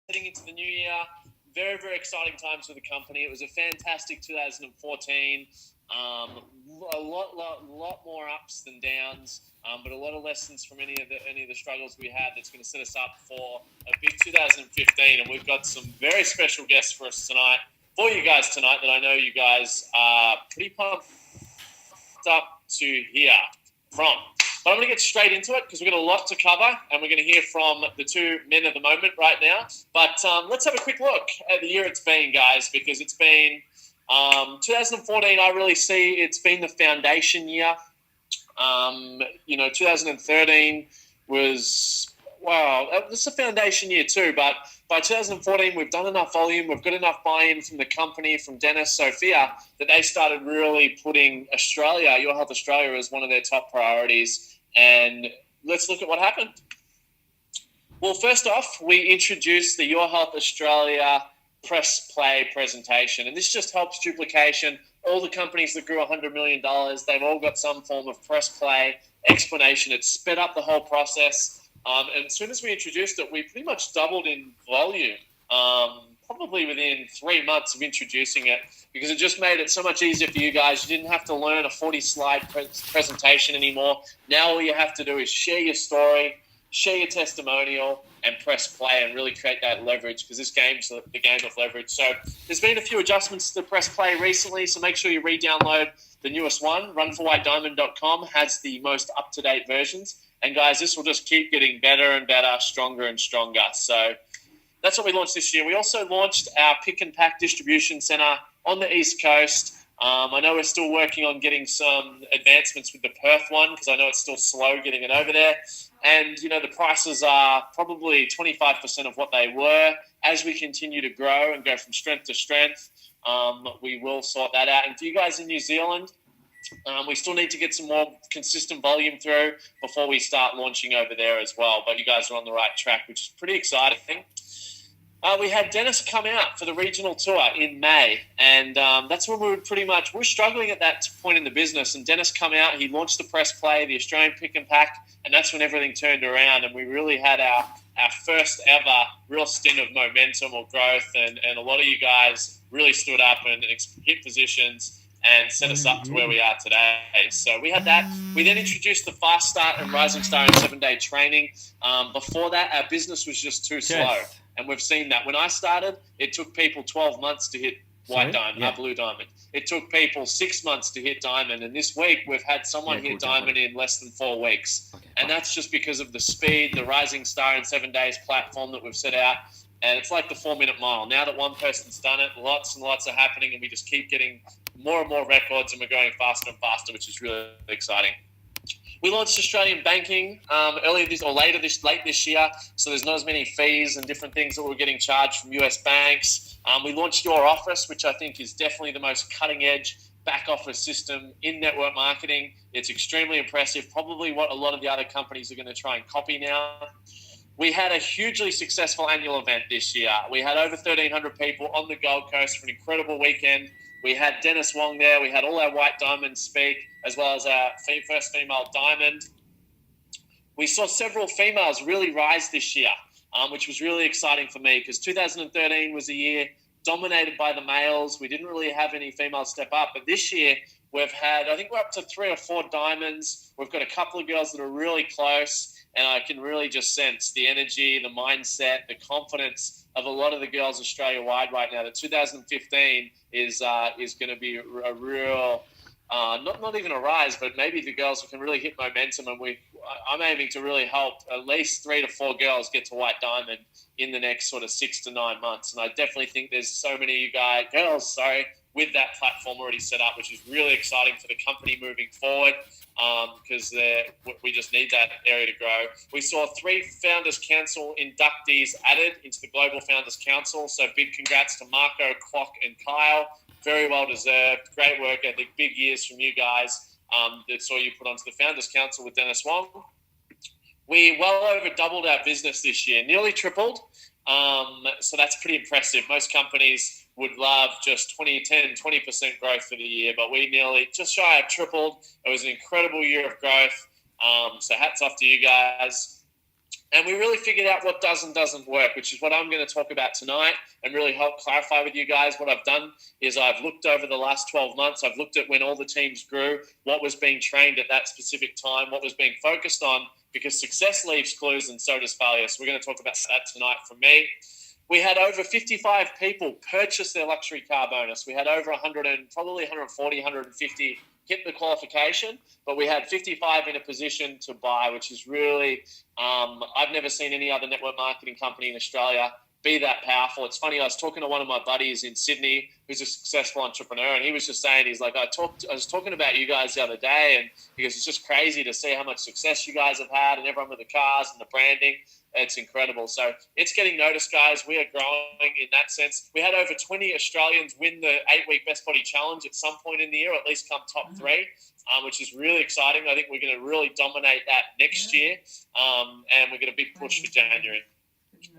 heading into the new year. Very, very exciting times for the company. It was a fantastic 2014. A lot more ups than downs, but a lot of lessons from any of the struggles we had. That's going to set us up for a big 2015. And we've got some very special guests for us tonight, for you guys tonight, that I know you guys are pretty pumped up to hear from. But I'm going to get straight into it because we've got a lot to cover, and we're going to hear from the two men of the moment right now. But let's have a quick look at the year it's been, guys, because it's been 2014. I really see it's been the foundation year. 2013 was, wow, this is a foundation year too, but by 2014, we've done enough volume, we've got enough buy-in from the company, from Dennis, Sophia, that they started really putting Australia, Your Health Australia, as one of their top priorities. And let's look at what happened. Well, first off, we introduced the Your Health Australia press play presentation, and this just helps duplication. All the companies that grew $100 million, they've all got some form of press play explanation. It sped up the whole process. And as soon as we introduced it, we pretty much doubled in volume, probably within 3 months of introducing it, because it just made it so much easier for you guys. You didn't have to learn a 40-slide presentation anymore. Now all you have to do is share your story, share your testimonial, and press play and really create that leverage, because this game's the game of leverage. So there's been a few adjustments to the press play recently, so make sure you re-download the newest one. Runforwhitediamond.com has the most up-to-date versions. And guys, this will just keep getting better and better, stronger and stronger. So that's what we launched this year. We also launched our pick and pack distribution center on the East Coast. I know we're still working on getting some advancements with the Perth one, because I know it's still slow getting it over there. And, the prices are probably 25% of what they were. As we continue to grow and go from strength to strength, we will sort that out. And for you guys in New Zealand, we still need to get some more consistent volume through before we start launching over there as well. But you guys are on the right track, which is pretty exciting. We had Dennis come out for the regional tour in May, and that's when we were struggling at that point in the business. And Dennis come out, he launched the press play, the Australian pick and pack, and that's when everything turned around, and we really had our first ever real stint of momentum or growth, and a lot of you guys really stood up and hit positions and set us up to where we are today. So we had that. We then introduced the Fast Start and Rising Star in 7-day training. Before that, our business was just too slow. And we've seen that. When I started, it took people 12 months to hit blue diamond. It took people 6 months to hit diamond. And this week, we've had someone hit diamond in less than 4 weeks. Okay, and that's just because of the speed, the Rising Star in 7 days platform that we've set out. And it's like the 4-minute mile. Now that one person's done it, lots and lots are happening, and we just keep getting more and more records, and we're going faster and faster, which is really exciting. We launched Australian banking late this year, so there's not as many fees and different things that we're getting charged from US banks. We launched Your Office, which I think is definitely the most cutting-edge back office system in network marketing. It's extremely impressive, probably what a lot of the other companies are going to try and copy now. We had a hugely successful annual event this year. We had over 1,300 people on the Gold Coast for an incredible weekend. We had Dennis Wong there. We had all our white diamonds speak, as well as our first female diamond. We saw several females really rise this year, which was really exciting for me, because 2013 was a year dominated by the males. We didn't really have any females step up. But this year, we're up to 3 or 4 diamonds. We've got a couple of girls that are really close. And I can really just sense the energy, the mindset, the confidence of a lot of the girls Australia-wide right now. That 2015 is going to be a real, not even a rise, but maybe the girls can really hit momentum. And I'm aiming to really help at least 3 to 4 girls get to white diamond in the next sort of 6 to 9 months. And I definitely think there's so many of you girls, with that platform already set up, which is really exciting for the company moving forward, because we just need that area to grow. We saw 3 Founders Council inductees added into the Global Founders Council, so big congrats to Marco, Clock, and Kyle. Very well deserved. Great work ethic. Big years from you guys that saw you put onto the Founders Council with Dennis Wong. We well over doubled our business this year, nearly tripled. So that's pretty impressive. Most companies would love just 20% growth for the year, but we nearly just shy of tripled. It was an incredible year of growth. So hats off to you guys. And we really figured out what does and doesn't work, which is what I'm going to talk about tonight and really help clarify with you guys. What I've done is I've looked over the last 12 months. I've looked at when all the teams grew, what was being trained at that specific time, what was being focused on, because success leaves clues and so does failure. So we're going to talk about that tonight from me. We had over 55 people purchase their luxury car bonus. We had over 100 and probably 140, 150 hit the qualification, but we had 55 in a position to buy, which is really, I've never seen any other network marketing company in Australia be that powerful. It's funny, I was talking to one of my buddies in Sydney who's a successful entrepreneur, and he was just saying, he's like, I was talking about you guys the other day, and he goes, it's just crazy to see how much success you guys have had and everyone with the cars and the branding. It's incredible. So it's getting noticed, guys. We are growing in that sense. We had over 20 Australians win the 8-week Best Body Challenge at some point in the year, or at least come top 3, which is really exciting. I think we're going to really dominate that next year, and we're going to big push for January.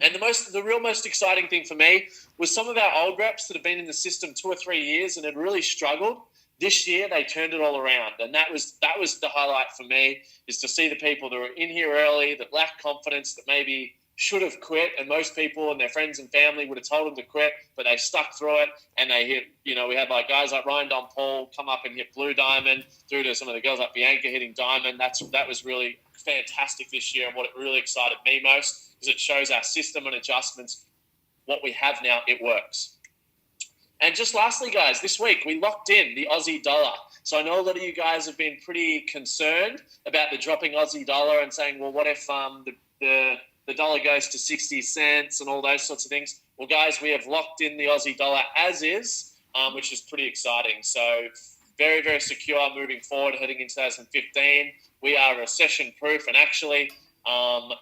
And the real most exciting thing for me was some of our old reps that have been in the system 2 or 3 years and had really struggled. This year, they turned it all around, and that was the highlight for me, is to see the people that were in here early, that lacked confidence, that maybe should have quit, and most people and their friends and family would have told them to quit, but they stuck through it, and they hit, we had like guys like Ryan Don Paul come up and hit Blue Diamond, through to some of the girls like Bianca hitting Diamond. That was really fantastic this year, and what it really excited me most is it shows our system and adjustments, what we have now, it works. And just lastly, guys, this week we locked in the Aussie dollar. So I know a lot of you guys have been pretty concerned about the dropping Aussie dollar and saying, well, what if the dollar goes to 60 cents and all those sorts of things? Well, guys, we have locked in the Aussie dollar as is, which is pretty exciting. So very, very secure moving forward, heading into 2015. We are recession-proof, and actually more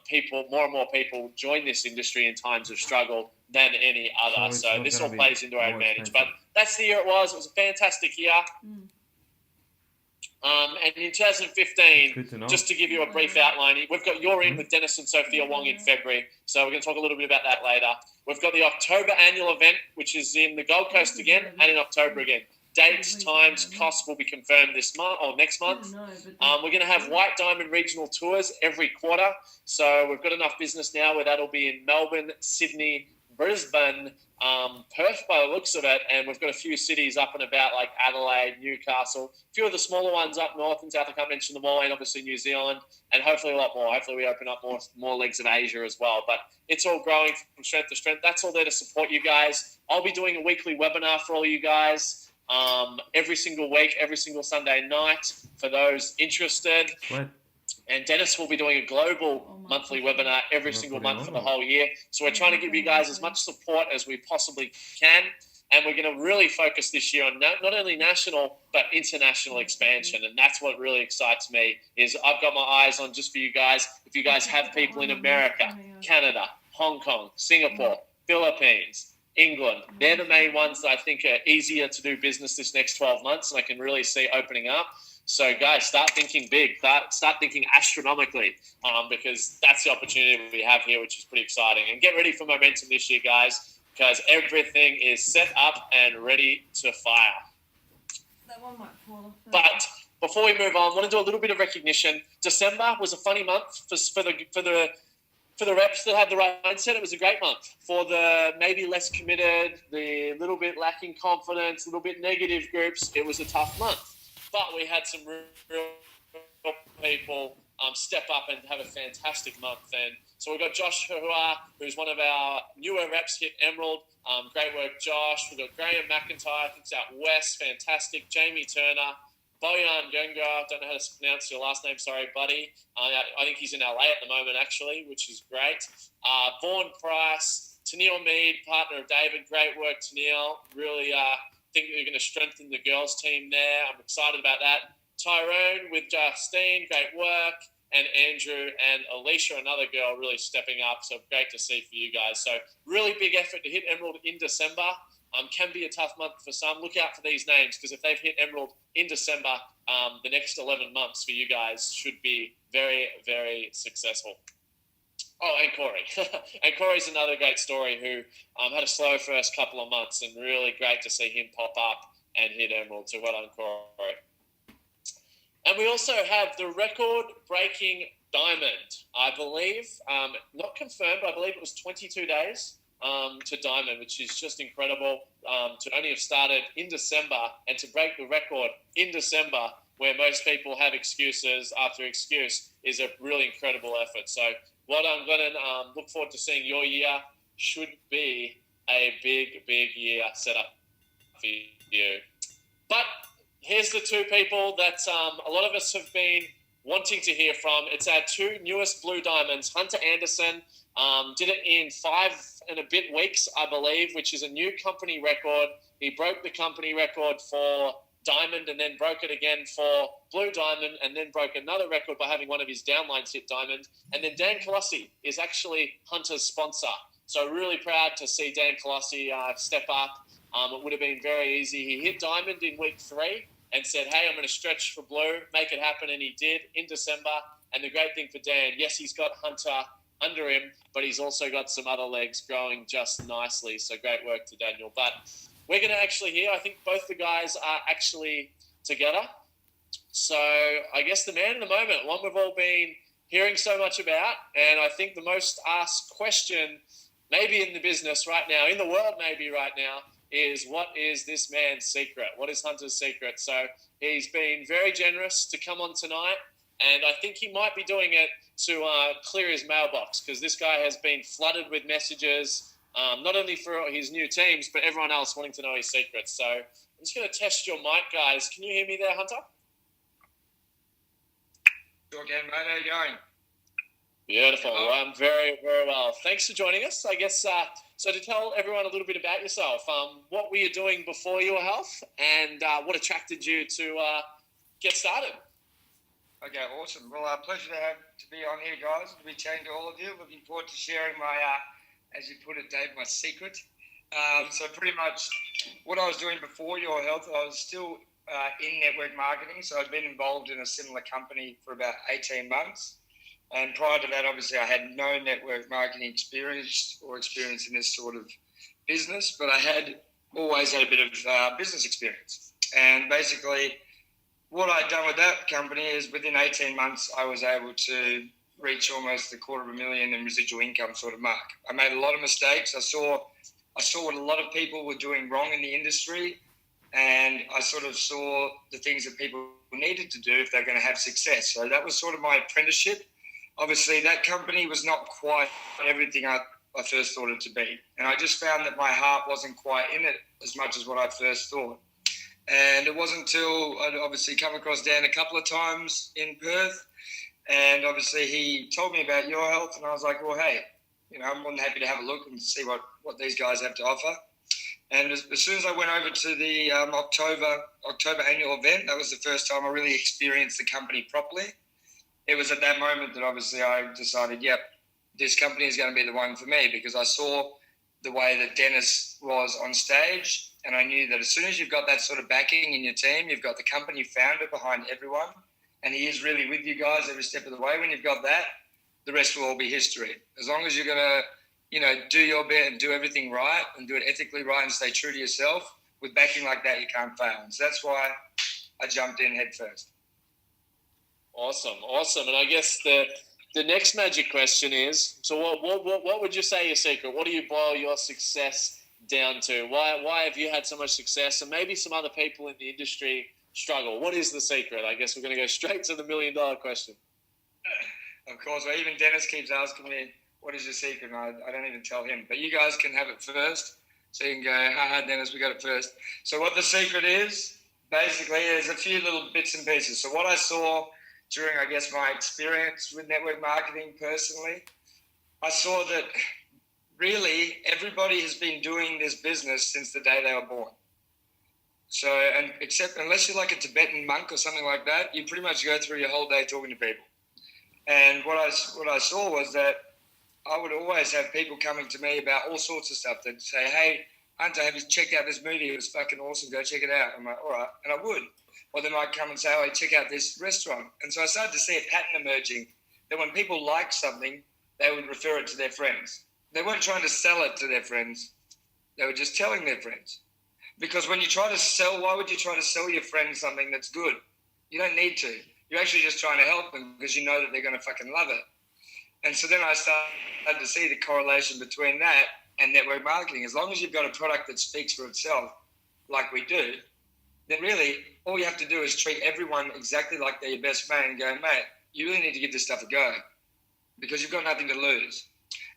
and more people join this industry in times of struggle than any other. So this all plays into our advantage. But that's the year it was. It was a fantastic year. And in 2015, just to give you a brief outline, we've got You're In with Dennis and Sophia Wong in February. So we're going to talk a little bit about that later. We've got the October annual event, which is in the Gold Coast again and in October again. Dates, times, costs will be confirmed this month or next month. We're going to have White Diamond regional tours every quarter. So we've got enough business now where that'll be in Melbourne, Sydney, Brisbane, Perth by the looks of it, and we've got a few cities up and about like Adelaide, Newcastle, a few of the smaller ones up north and south. I can't mention them all, and obviously New Zealand, and hopefully a lot more. Hopefully we open up more legs of Asia as well. But it's all growing from strength to strength. That's all there to support you guys. I'll be doing a weekly webinar for all you guys every single week, every single Sunday night for those interested. What? And Dennis will be doing a global monthly webinar every single month for the whole year. So we're trying to give you guys as much support as we possibly can. And we're going to really focus this year on not only national, but international expansion. And that's what really excites me, is I've got my eyes on, just for you guys, if you guys have people in America, Canada, Hong Kong, Singapore, Philippines, England, they're the main ones that I think are easier to do business this next 12 months, and I can really see opening up. So, guys, start thinking big. Start thinking astronomically, because that's the opportunity we have here, which is pretty exciting. And get ready for momentum this year, guys, because everything is set up and ready to fire. That one might fall off. But before we move on, I want to do a little bit of recognition. December was a funny month for the reps that had the right mindset. It was a great month. For the maybe less committed, the little bit lacking confidence, a little bit negative groups, it was a tough month. But we had some real people step up and have a fantastic month. And so we've got Josh Hua, who's one of our newer reps, hit Emerald. Great work, Josh. We've got Graham McIntyre, I think it's out west. Fantastic. Jamie Turner. Bojan Gönga, don't know how to pronounce your last name, sorry, buddy. I think he's in LA at the moment, actually, which is great. Vaughan Price, Tennille Mead, partner of David. Great work, Tennille. Really think you're going to strengthen the girls' team there. I'm excited about that. Tyrone with Justine, great work. And Andrew and Alicia, another girl, really stepping up. So great to see for you guys. So really big effort to hit Emerald in December. Can be a tough month for some. Look out for these names, because if they've hit Emerald in December, the next 11 months for you guys should be very, very successful. Oh, and Corey. And Corey's another great story who had a slow first couple of months, and really great to see him pop up and hit Emerald. So well done, Corey. And we also have the record-breaking Diamond, I believe, not confirmed, but I believe it was 22 days to Diamond, which is just incredible to only have started in December and to break the record in December, where most people have excuses after excuse, is a really incredible effort. So what I'm going to look forward to seeing your year should be a big, big year set up for you. But here's the two people that a lot of us have been wanting to hear from. It's our two newest Blue Diamonds. Hunter Anderson did it in 5 and a bit weeks, I believe, which is a new company record. He broke the company record for Diamond and then broke it again for Blue Diamond and then broke another record by having one of his downlines hit Diamond. And then Dan Colossi is actually Hunter's sponsor. So really proud to see Dan Colossi step up. It would have been very easy. He hit Diamond in week 3 and said, hey, I'm going to stretch for Blue, make it happen, and he did in December. And the great thing for Dan, yes, he's got Hunter under him, but he's also got some other legs growing just nicely. So great work to Daniel. But we're going to actually hear, I think both the guys are actually together. So I guess the man in the moment, one we've all been hearing so much about, and I think the most asked question maybe in the business right now, in the world maybe right now, is what is this man's secret? What is Hunter's secret? So he's been very generous to come on tonight, and I think he might be doing it to clear his mailbox, because this guy has been flooded with messages, not only for his new teams, but everyone else wanting to know his secrets. So I'm just going to test your mic, guys. Can you hear me there, Hunter? Sure can, mate. How you going? Beautiful. Well, I'm very, very well. Thanks for joining us. I guess, so to tell everyone a little bit about yourself, what were you doing before your health, and what attracted you to get started? Okay, awesome. Well, pleasure to be on here, guys, to be chatting to all of you. Looking forward to sharing my, as you put it, Dave, my secret. So pretty much what I was doing before your health, I was still in network marketing. So I'd been involved in a similar company for about 18 months. And prior to that, obviously, I had no network marketing experience in this sort of business, but I had always had a bit of business experience. And basically, what I'd done with that company is within 18 months, I was able to reach almost $250,000 in residual income sort of mark. I made a lot of mistakes. I saw what a lot of people were doing wrong in the industry, and I sort of saw the things that people needed to do if they're going to have success. So that was sort of my apprenticeship. Obviously, that company was not quite everything I first thought it to be. And I just found that my heart wasn't quite in it as much as what I first thought. And it wasn't until I'd obviously come across Dan a couple of times in Perth. And obviously, he told me about Your Health. And I was like, well, hey, I'm more than happy to have a look and see what these guys have to offer. And as soon as I went over to the October annual event, that was the first time I really experienced the company properly. It was at that moment that obviously I decided, yep, this company is going to be the one for me, because I saw the way that Dennis was on stage, and I knew that as soon as you've got that sort of backing in your team, you've got the company founder behind everyone, and he is really with you guys every step of the way. When you've got that, the rest will all be history. As long as you're going to, do your bit and do everything right and do it ethically right and stay true to yourself, with backing like that, you can't fail. And so that's why I jumped in head first. Awesome. And I guess the next magic question is, so what would you say your secret? What do you boil your success down to? Why have you had so much success, and maybe some other people in the industry struggle? What is the secret? I guess we're going to go straight to the $1 million question. Of course, well, even Dennis keeps asking me, what is your secret? And I don't even tell him. But you guys can have it first. So you can go, haha, Dennis, we got it first. So what the secret is, basically, there's a few little bits and pieces. So what I saw during, I guess, my experience with network marketing personally, I saw that really everybody has been doing this business since the day they were born. So, and except unless you're like a Tibetan monk or something like that, you pretty much go through your whole day talking to people. And what I saw was that I would always have people coming to me about all sorts of stuff. They'd say, hey, Hunter, have you checked out this movie? It was fucking awesome. Go check it out. I'm like, all right. And I would. Or they might come and say, oh, check out this restaurant. And so I started to see a pattern emerging that when people liked something, they would refer it to their friends. They weren't trying to sell it to their friends. They were just telling their friends. Because when you try to sell, why would you try to sell your friends something that's good? You don't need to. You're actually just trying to help them because you know that they're going to fucking love it. And so then I started to see the correlation between that and network marketing. As long as you've got a product that speaks for itself, like we do, then really all you have to do is treat everyone exactly like they're your best mate and go, mate, you really need to give this stuff a go because you've got nothing to lose.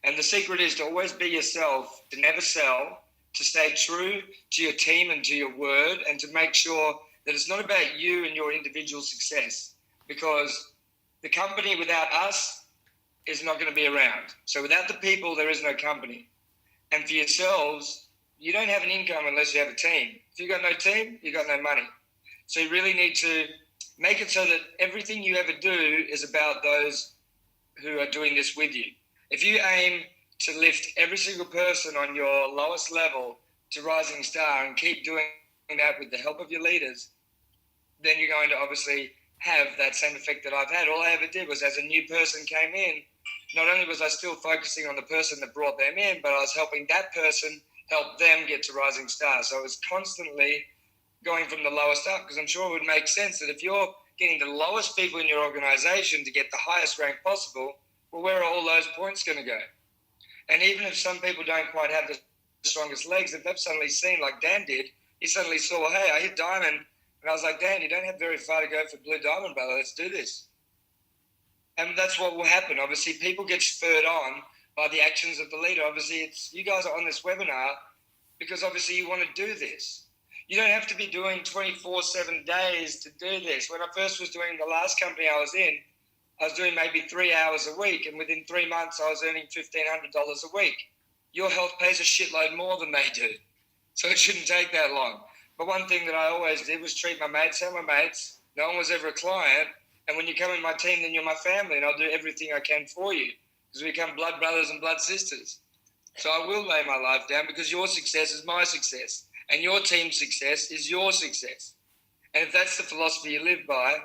And the secret is to always be yourself, to never sell, to stay true to your team and to your word, and to make sure that it's not about you and your individual success, because the company without us is not going to be around. So without the people, there is no company. And for yourselves, you don't have an income unless you have a team. If you've got no team, you've got no money. So you really need to make it so that everything you ever do is about those who are doing this with you. If you aim to lift every single person on your lowest level to rising star and keep doing that with the help of your leaders, then you're going to obviously have that same effect that I've had. All I ever did was, as a new person came in, not only was I still focusing on the person that brought them in, but I was helping that person help them get to rising stars. So it was constantly going from the lowest up, because I'm sure it would make sense that if you're getting the lowest people in your organization to get the highest rank possible, well, where are all those points going to go? And even if some people don't quite have the strongest legs, if they've suddenly seen, like Dan did, he suddenly saw, hey, I hit diamond. And I was like, Dan, you don't have very far to go for blue diamond, brother. Let's do this. And that's what will happen. Obviously, people get spurred on by the actions of the leader. Obviously, it's you guys are on this webinar because obviously you want to do this. You don't have to be doing 24/7 days to do this. When I first was doing the last company I was in, I was doing maybe 3 hours a week, and within 3 months, I was earning $1,500 a week. Your health pays a shitload more than they do, so it shouldn't take that long. But one thing that I always did was treat my mates and my mates. No one was ever a client, and when you come in my team, then you're my family, and I'll do everything I can for you because we become blood brothers and blood sisters. So I will lay my life down because your success is my success, and your team's success is your success. And if that's the philosophy you live by,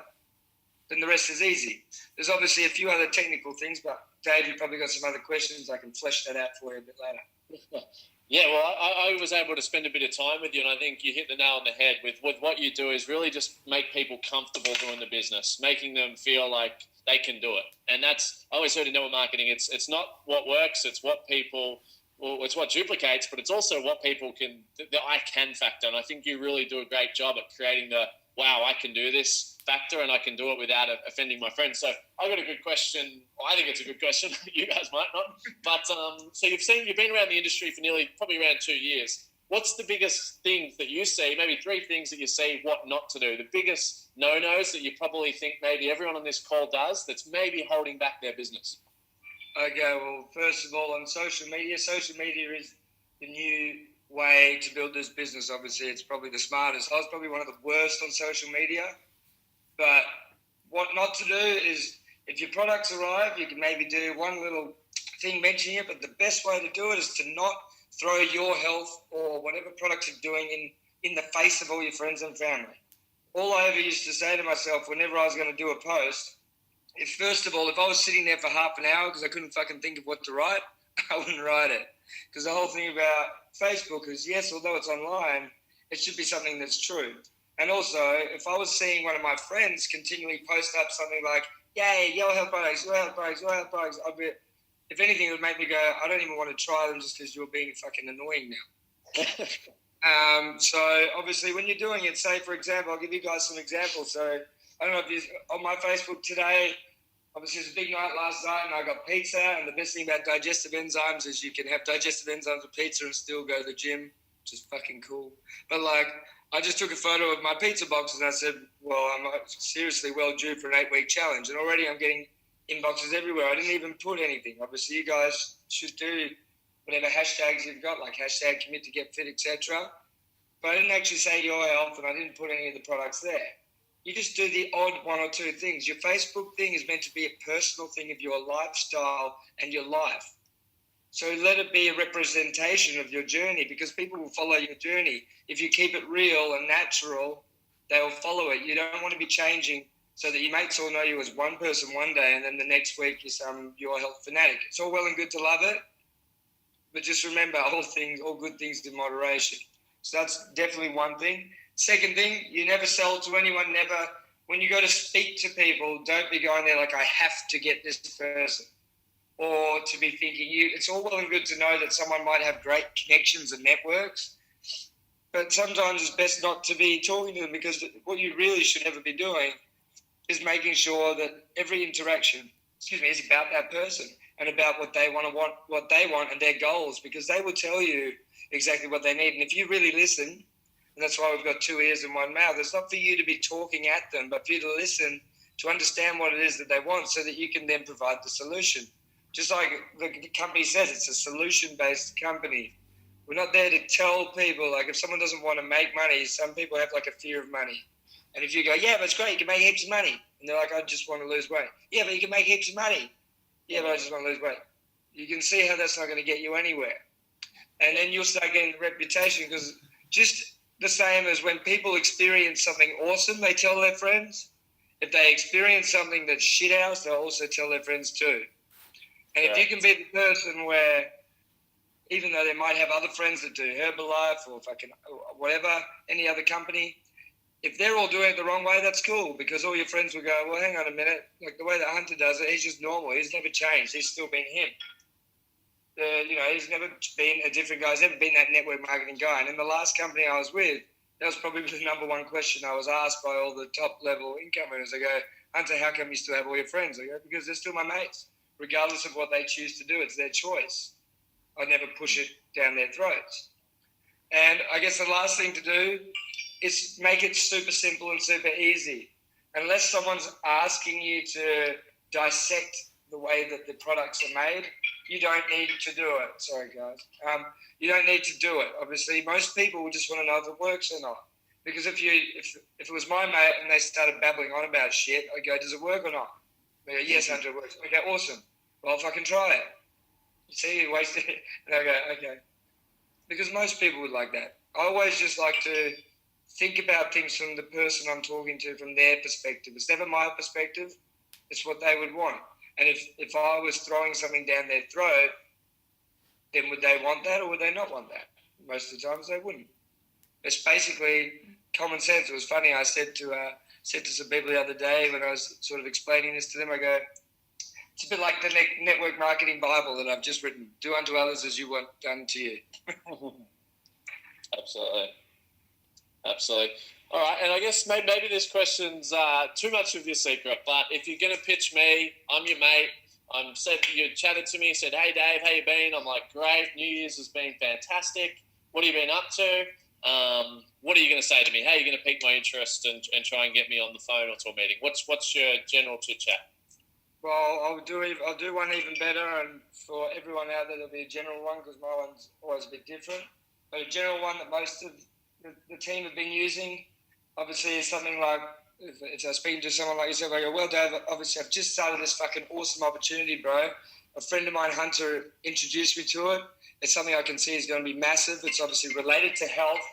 then the rest is easy. There's obviously a few other technical things, but Dave, you've probably got some other questions. I can flesh that out for you a bit later. Yeah, well, I was able to spend a bit of time with you, and I think you hit the nail on the head with what you do is really just make people comfortable doing the business, making them feel like they can do it. And that's, I always heard in network marketing, it's not what works, it's what people, well, it's what duplicates, but it's also what people can, the I can factor. And I think you really do a great job at creating the, wow, I can do this factor, and I can do it without offending my friends. So I got a good question. Well, I think it's a good question. You guys might not. But so you've been around the industry for probably around 2 years. What's the biggest things that you see, maybe 3 things that you see what not to do, the biggest no-nos that you probably think maybe everyone on this call does that's maybe holding back their business? Okay, well, first of all, on social media is the new way to build this business. Obviously, it's probably the smartest. I was probably one of the worst on social media. But what not to do is, if your products arrive, you can maybe do one little thing mentioning it, but the best way to do it is to not throw your health or whatever products you're doing in the face of all your friends and family. All I ever used to say to myself whenever I was going to do a post, first of all, if I was sitting there for half an hour because I couldn't fucking think of what to write, I wouldn't write it. Because the whole thing about Facebook is, yes, although it's online, it should be something that's true. And also, if I was seeing one of my friends continually post up something like, yay, your health products, your health products, your health products, if anything, it would make me go, I don't even want to try them just because you're being fucking annoying now. So obviously when you're doing it, say, for example, I'll give you guys some examples. So I don't know if you, on my Facebook today, obviously it was a big night last night and I got pizza. And the best thing about digestive enzymes is you can have digestive enzymes with pizza and still go to the gym, which is fucking cool. But like, I just took a photo of my pizza box and I said, well, I'm seriously well due for an 8-week challenge. And already I'm getting inboxes everywhere. I didn't even put anything. Obviously, you guys should do whatever hashtags you've got, like hashtag commit to get fit, etc. But I didn't actually say your health and I didn't put any of the products there. You just do the odd 1 or 2 things. Your Facebook thing is meant to be a personal thing of your lifestyle and your life. So let it be a representation of your journey, because people will follow your journey. If you keep it real and natural, they will follow it. You don't want to be changing so that your mates all know you as one person one day and then the next week you're some your health fanatic. It's all well and good to love it, but just remember all good things in moderation. So that's definitely one thing. Second thing, you never sell to anyone, never when you go to speak to people, don't be going there like, I have to get this person. Or to be thinking, it's all well and good to know that someone might have great connections and networks, but sometimes it's best not to be talking to them, because what you really should ever be doing is making sure that every interaction, is about that person and about what they want and their goals, because they will tell you exactly what they need. And if you really listen, and that's why we've got 2 ears and 1 mouth, it's not for you to be talking at them, but for you to listen, to understand what it is that they want, so that you can then provide the solution. Just like the company says, it's a solution-based company. We're not there to tell people, like, if someone doesn't want to make money, some people have like a fear of money. And if you go, yeah, but it's great, you can make heaps of money. And they're like, I just want to lose weight. Yeah, but you can make heaps of money. Yeah, but I just want to lose weight. You can see how that's not going to get you anywhere. And then you'll start getting the reputation, because just the same as when people experience something awesome, they tell their friends. If they experience something that's shit house, they'll also tell their friends too. And if you can be the person where, even though they might have other friends that do Herbalife or fucking whatever, any other company, if they're all doing it the wrong way, that's cool, because all your friends will go, well, hang on a minute, like the way that Hunter does it, he's just normal. He's never changed. He's still been him. He's never been a different guy. He's never been that network marketing guy. And in the last company I was with, that was probably the number one question I was asked by all the top-level income earners. They go, Hunter, how come you still have all your friends? I go, because they're still my mates. Regardless of what they choose to do, it's their choice. I never push it down their throats. And I guess the last thing to do is make it super simple and super easy. Unless someone's asking you to dissect the way that the products are made, you don't need to do it. Sorry, guys. You don't need to do it. Obviously, most people will just want to know if it works or not. Because if it was my mate and they started babbling on about shit, I'd go, does it work or not? They go, yes, Hunter, it works. Okay, awesome. Well, if I can try it. You see, you wasted it. And I go, okay. Because most people would like that. I always just like to think about things from the person I'm talking to, from their perspective. It's never my perspective. It's what they would want. And if I was throwing something down their throat, then would they want that or would they not want that? Most of the times they wouldn't. It's basically common sense. It was funny. I said to some people the other day when I was sort of explaining this to them, I go, it's a bit like the network marketing Bible that I've just written. Do unto others as you want done to you. Absolutely. All right, and I guess maybe this question's too much of your secret, but if you're going to pitch me, I'm your mate. You chatted to me, said, hey, Dave, how you been? I'm like, great. New Year's has been fantastic. What have you been up to? What are you going to say to me? How are you going to pique my interest and try and get me on the phone or to a meeting? What's your general chit-chat? Well, I'll do one even better, and for everyone out there, there'll be a general one, because my one's always a bit different. But a general one that most of the team have been using, obviously, is something like, if I'm speaking to someone like yourself, I go, well, Dave, obviously, I've just started this fucking awesome opportunity, bro. A friend of mine, Hunter, introduced me to it. It's something I can see is going to be massive. It's obviously related to health,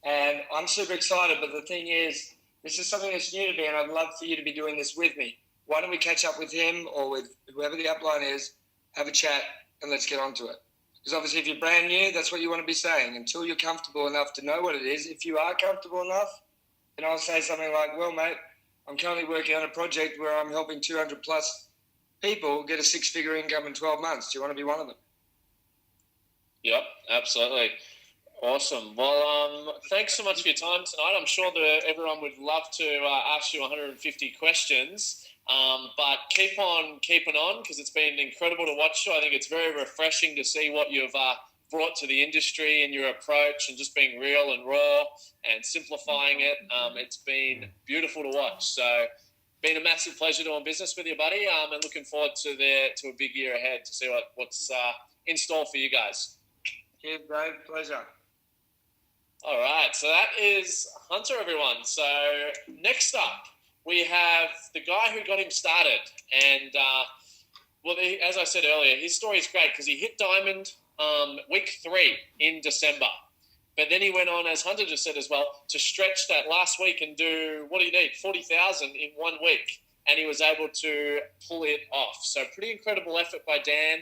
and I'm super excited. But the thing is, this is something that's new to me, and I'd love for you to be doing this with me. Why don't we catch up with him or with whoever the upline is, have a chat, and let's get onto it. Because obviously, if you're brand new, that's what you want to be saying. Until you're comfortable enough to know what it is, if you are comfortable enough, then I'll say something like, well, mate, I'm currently working on a project where I'm helping 200 plus people get a 6-figure income in 12 months. Do you want to be one of them? Yep, absolutely. Awesome. Well, thanks so much for your time tonight. I'm sure that everyone would love to ask you 150 questions. But keep on keeping on, because it's been incredible to watch you. I think it's very refreshing to see what you've brought to the industry and your approach, and just being real and raw and simplifying it. It's been beautiful to watch. So been a massive pleasure doing business with you, buddy, and looking forward to a big year ahead to see what's in store for you guys. Yeah, Dave, pleasure. All right, so that is Hunter, everyone. So next up, we have the guy who got him started. And, as I said earlier, his story is great because he hit diamond week 3 in December. But then he went on, as Hunter just said as well, to stretch that last week and do, what do you need, 40,000 in 1 week. And he was able to pull it off. So pretty incredible effort by Dan.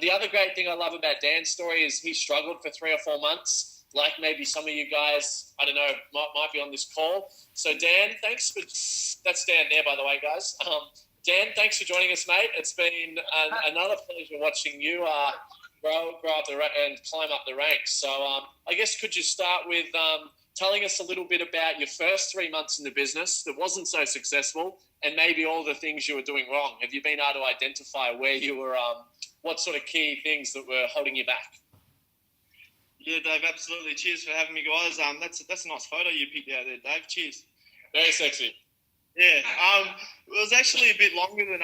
The other great thing I love about Dan's story is he struggled for 3 or 4 months like maybe some of you guys, I don't know, might be on this call. So Dan, that's Dan there, by the way, guys. Dan, thanks for joining us, mate. It's been another pleasure watching you grow up and climb up the ranks. So I guess could you start with telling us a little bit about your first 3 months in the business that wasn't so successful, and maybe all the things you were doing wrong? Have you been able to identify where you were, what sort of key things that were holding you back? Yeah, Dave, absolutely. Cheers for having me, guys. That's a nice photo you picked out there, Dave. Cheers. Very sexy. Yeah, it was actually a bit longer than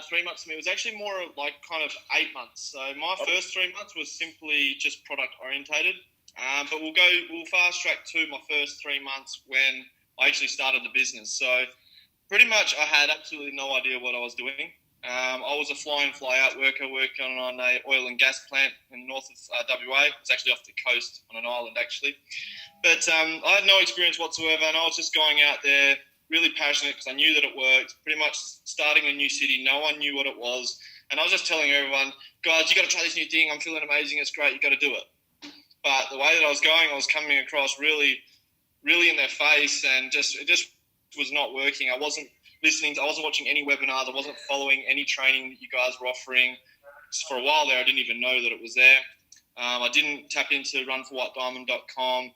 3 months for me. It was actually more like kind of 8 months. So my first 3 months was simply just product orientated. But we'll fast track to my first 3 months when I actually started the business. So pretty much I had absolutely no idea what I was doing. I was a fly-in, fly-out worker working on a oil and gas plant in the north of WA. It's actually off the coast on an island, actually. But I had no experience whatsoever, and I was just going out there really passionate because I knew that it worked. Pretty much starting a new city, no one knew what it was. And I was just telling everyone, guys, you got to try this new thing. I'm feeling amazing. It's great. You got to do it. But the way that I was going, I was coming across really, really in their face, and it just was not working. I wasn't listening. I wasn't watching any webinars. I wasn't following any training that you guys were offering. For a while there, I didn't even know that it was there. I didn't tap into runforwhitediamond.com.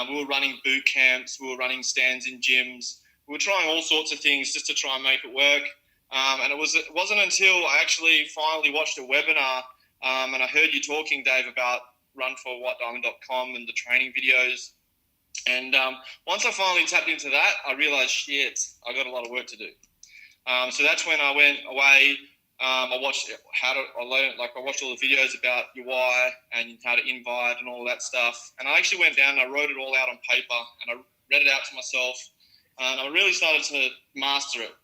We were running boot camps. We were running stands in gyms. We were trying all sorts of things just to try and make it work. And it wasn't until I actually finally watched a webinar and I heard you talking, Dave, about runforwhitediamond.com and the training videos. And once I finally tapped into that, I realized, shit, I got a lot of work to do. So that's when I went away. I watched all the videos about your why and how to invite and all that stuff. And I actually went down and I wrote it all out on paper and I read it out to myself. And I really started to master it.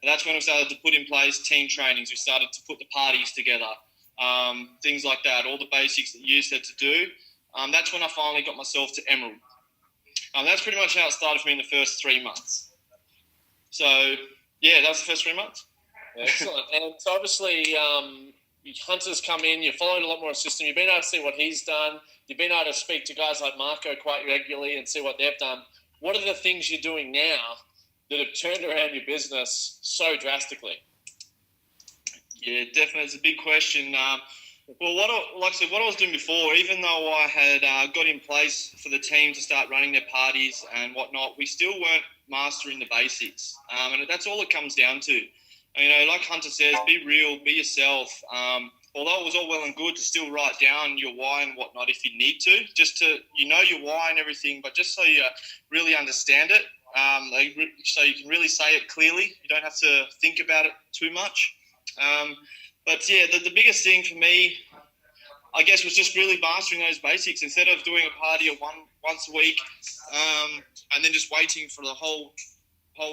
And that's when we started to put in place team trainings. We started to put the parties together, things like that, all the basics that you said to do. That's when I finally got myself to Emerald. That's pretty much how it started for me in the first 3 months. So, yeah, that was the first 3 months. Excellent. And so obviously Hunter's come in, you've followed a lot more system, you've been able to see what he's done, you've been able to speak to guys like Marco quite regularly and see what they've done. What are the things you're doing now that have turned around your business so drastically? Yeah, definitely. It's a big question. Well, what I was doing before, even though I had got in place for the team to start running their parties and whatnot, we still weren't mastering the basics. And that's all it comes down to. You know, like Hunter says, be real, be yourself. Although it was all well and good to still write down your why and whatnot if you need to, just to, you know, your why and everything, but just so you really understand it, so you can really say it clearly. You don't have to think about it too much. But yeah, the biggest thing for me, I guess, was just really mastering those basics instead of doing a party once a week and then just waiting for the whole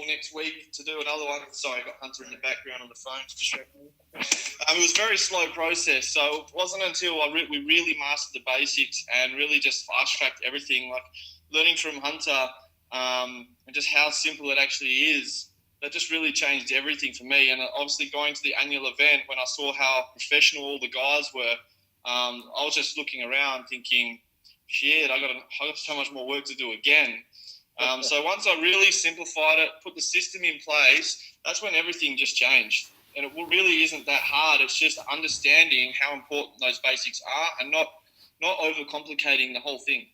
next week to do another one. Sorry, I've got Hunter in the background on the phone. It was a very slow process, so it wasn't until we really mastered the basics and really just fast-tracked everything, like learning from Hunter and just how simple it actually is. That just really changed everything for me. And obviously going to the annual event, when I saw how professional all the guys were, I was just looking around thinking, shit, I got so much more work to do again. So once I really simplified it, put the system in place, that's when everything just changed. And it really isn't that hard. It's just understanding how important those basics are and not overcomplicating the whole thing.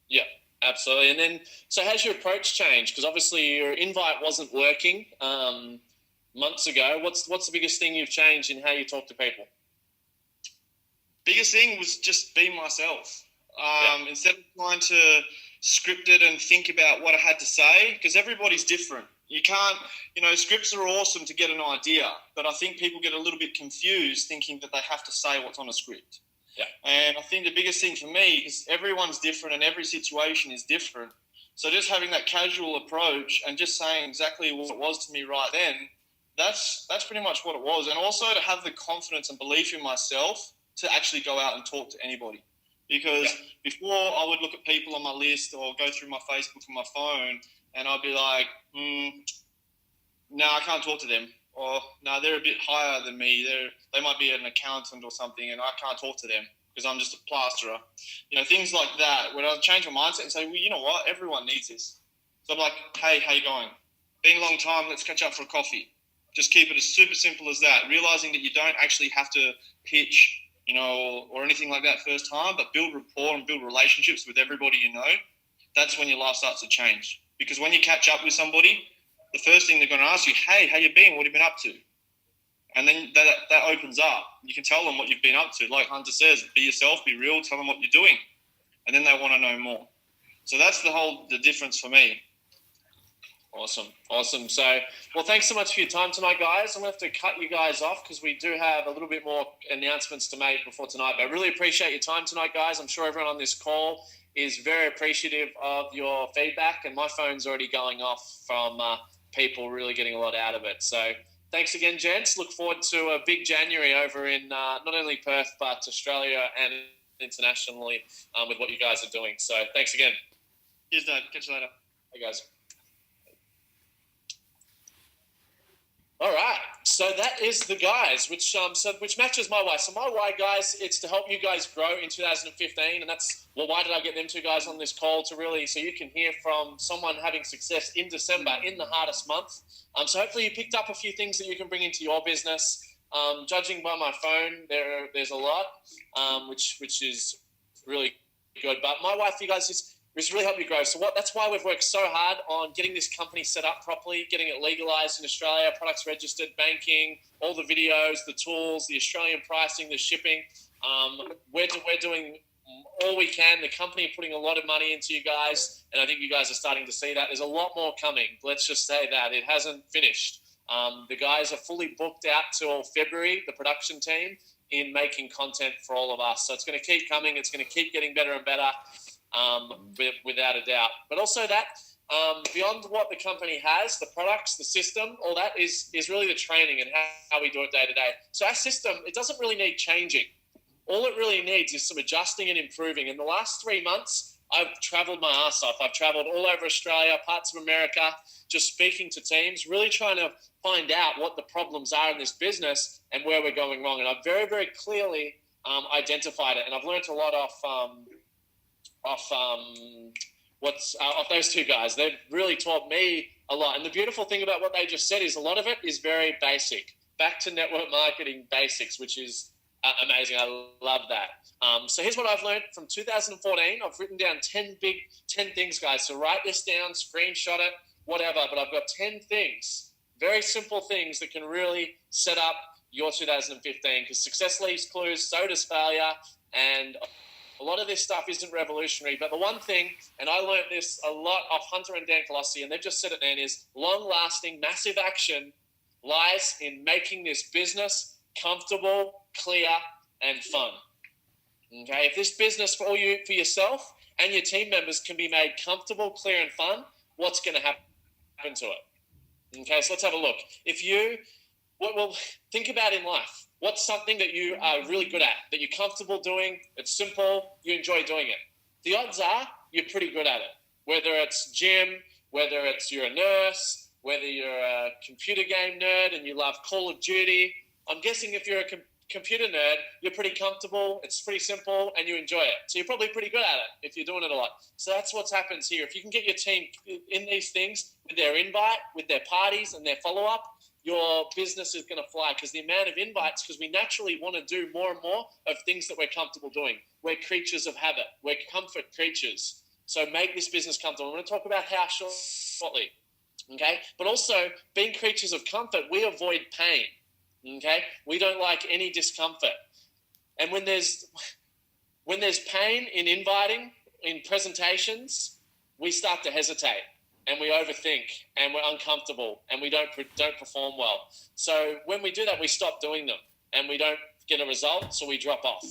Yeah, absolutely. And then, so has your approach changed? Because obviously your invite wasn't working months ago. What's the biggest thing you've changed in how you talk to people? Biggest thing was just be myself. Instead of trying to script it and think about what I had to say, because everybody's different. You can't, scripts are awesome to get an idea, but I think people get a little bit confused thinking that they have to say what's on a script. Yeah. And I think the biggest thing for me is everyone's different and every situation is different. So just having that casual approach and just saying exactly what it was to me right then, that's pretty much what it was. And also to have the confidence and belief in myself to actually go out and talk to anybody. Because before I would look at people on my list or go through my Facebook and my phone and I'd be like, no, I can't talk to them. Or, no, they're a bit higher than me. They might be an accountant or something and I can't talk to them because I'm just a plasterer. You know, things like that. When I change my mindset and say, well, you know what? Everyone needs this. So I'm like, hey, how you going? Been a long time. Let's catch up for a coffee. Just keep it as super simple as that. Realizing that you don't actually have to pitch, you know, or anything like that first time, but build rapport and build relationships with everybody you know. That's when your life starts to change. Because when you catch up with somebody, the first thing they're going to ask you, hey, how you been? What have you been up to? And then that opens up. You can tell them what you've been up to. Like Hunter says, be yourself, be real, tell them what you're doing. And then they want to know more. So that's the difference for me. Awesome. So, well, thanks so much for your time tonight, guys. I'm going to have to cut you guys off because we do have a little bit more announcements to make before tonight. But I really appreciate your time tonight, guys. I'm sure everyone on this call is very appreciative of your feedback, and my phone's already going off from people really getting a lot out of it. So thanks again, gents. Look forward to a big January over in not only Perth, but Australia and internationally with what you guys are doing. So thanks again. Cheers, Dave. Catch you later. Hey, guys. All right, so that is the guys, which matches my why. So my why, guys, it's to help you guys grow in 2015, and that's, well, why did I get them two guys on this call? To really, so you can hear from someone having success in December, in the hardest month. So hopefully you picked up a few things that you can bring into your business. Judging by my phone, there's a lot, which is really good. But my why for you guys is really help you grow. So that's why we've worked so hard on getting this company set up properly, getting it legalized in Australia, products registered, banking, all the videos, the tools, the Australian pricing, the shipping. We're doing all we can. The company putting a lot of money into you guys, and I think you guys are starting to see that. There's a lot more coming. Let's just say that. It hasn't finished. The guys are fully booked out till February, the production team, in making content for all of us. So it's going to keep coming. It's going to keep getting better and better. Without a doubt. But also that beyond what the company has, the products, the system, all that is really the training and how we do it day to day. So our system, it doesn't really need changing. All it really needs is some adjusting and improving. In the last 3 months, I've traveled my ass off. I've traveled all over Australia, parts of America, just speaking to teams, really trying to find out what the problems are in this business and where we're going wrong. And I've very, very clearly identified it. And I've learned a lot off those two guys. They've really taught me a lot. And the beautiful thing about what they just said is a lot of it is very basic. Back to network marketing basics, which is amazing. I love that. So here's what I've learned from 2014. I've written down 10 things, guys. So write this down, screenshot it, whatever. But I've got 10 things, very simple things that can really set up your 2015, because success leaves clues, so does failure. And a lot of this stuff isn't revolutionary, but the one thing, and I learned this a lot off Hunter and Dan Colossi, and they've just said it then, is long-lasting, massive action lies in making this business comfortable, clear, and fun. Okay, if this business for yourself and your team members can be made comfortable, clear, and fun, what's going to happen to it? Okay, so let's have a look. Think about in life. What's something that you are really good at, that you're comfortable doing, it's simple, you enjoy doing it? The odds are you're pretty good at it. Whether it's gym, whether it's you're a nurse, whether you're a computer game nerd and you love Call of Duty. I'm guessing if you're a computer nerd, you're pretty comfortable, it's pretty simple, and you enjoy it. So you're probably pretty good at it if you're doing it a lot. So that's what happens here. If you can get your team in these things with their invite, with their parties and their follow-up, your business is going to fly, because the amount of invites, because we naturally want to do more and more of things that we're comfortable doing. We're creatures of habit. We're comfort creatures. So make this business comfortable. I'm going to talk about how shortly. Okay? But also, being creatures of comfort, we avoid pain. Okay? We don't like any discomfort. And when there's pain in inviting, in presentations, we start to hesitate. And we overthink, and we're uncomfortable, and we don't perform well. So when we do that, we stop doing them, and we don't get a result, so we drop off.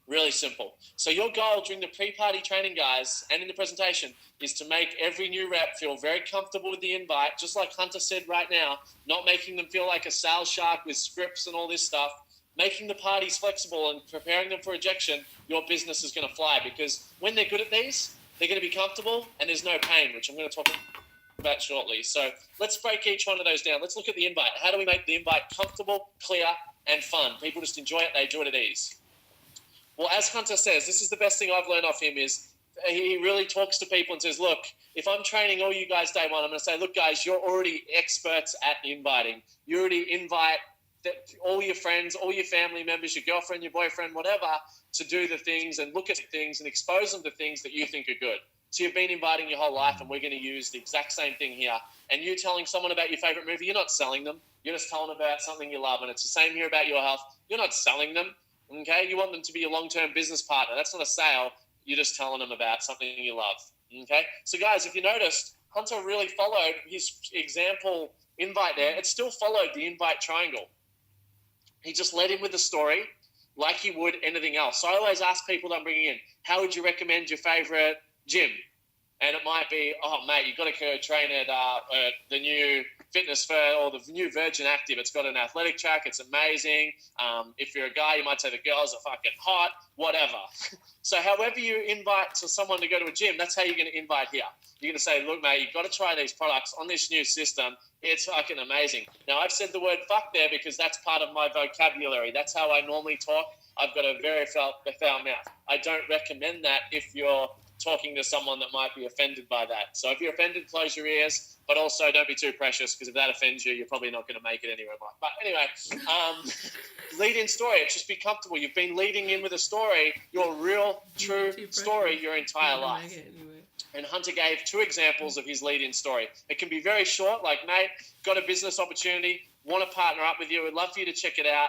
Really simple. So your goal during the pre-party training, guys, and in the presentation, is to make every new rep feel very comfortable with the invite, just like Hunter said right now, not making them feel like a sales shark with scripts and all this stuff, making the parties flexible and preparing them for ejection. Your business is going to fly, because when they're good at these, they're going to be comfortable and there's no pain, which I'm going to talk about shortly. So let's break each one of those down. Let's look at the invite. How do we make the invite comfortable, clear, and fun? People just enjoy it. They do it at ease. Well, as Hunter says, this is the best thing I've learned off him is he really talks to people and says, look, if I'm training all you guys day one, I'm going to say, look, guys, you're already experts at inviting. You already invite all your friends, all your family members, your girlfriend, your boyfriend, whatever, to do the things and look at things and expose them to things that you think are good. So you've been inviting your whole life, and we're going to use the exact same thing here. And you telling someone about your favorite movie, you're not selling them. You're just telling them about something you love. And it's the same here about your health. You're not selling them, okay? You want them to be your long-term business partner. That's not a sale. You're just telling them about something you love, okay? So, guys, if you noticed, Hunter really followed his example invite there. It still followed the invite triangle. He just led in with the story like he would anything else. So I always ask people that I'm bringing in, how would you recommend your favorite gym? And it might be, oh, mate, you've got to go train at the new Fitness Fair or the new Virgin Active. It's got an athletic track. It's amazing. If you're a guy, you might say the girls are fucking hot, whatever. So however you invite to someone to go to a gym, that's how you're going to invite here. You're going to say, look, mate, you've got to try these products on this new system. It's fucking amazing. Now, I've said the word fuck there because that's part of my vocabulary. That's how I normally talk. I've got a very foul mouth. I don't recommend that if you're talking to someone that might be offended by that. So if you're offended, close your ears, but also don't be too precious because if that offends you, you're probably not going to make it anywhere. But anyway, lead in story. Just be comfortable. You've been leading in with a story, your real, true story your entire life. And Hunter gave 2 examples of his lead-in story. It can be very short, like, mate, got a business opportunity, want to partner up with you, would love for you to check it out.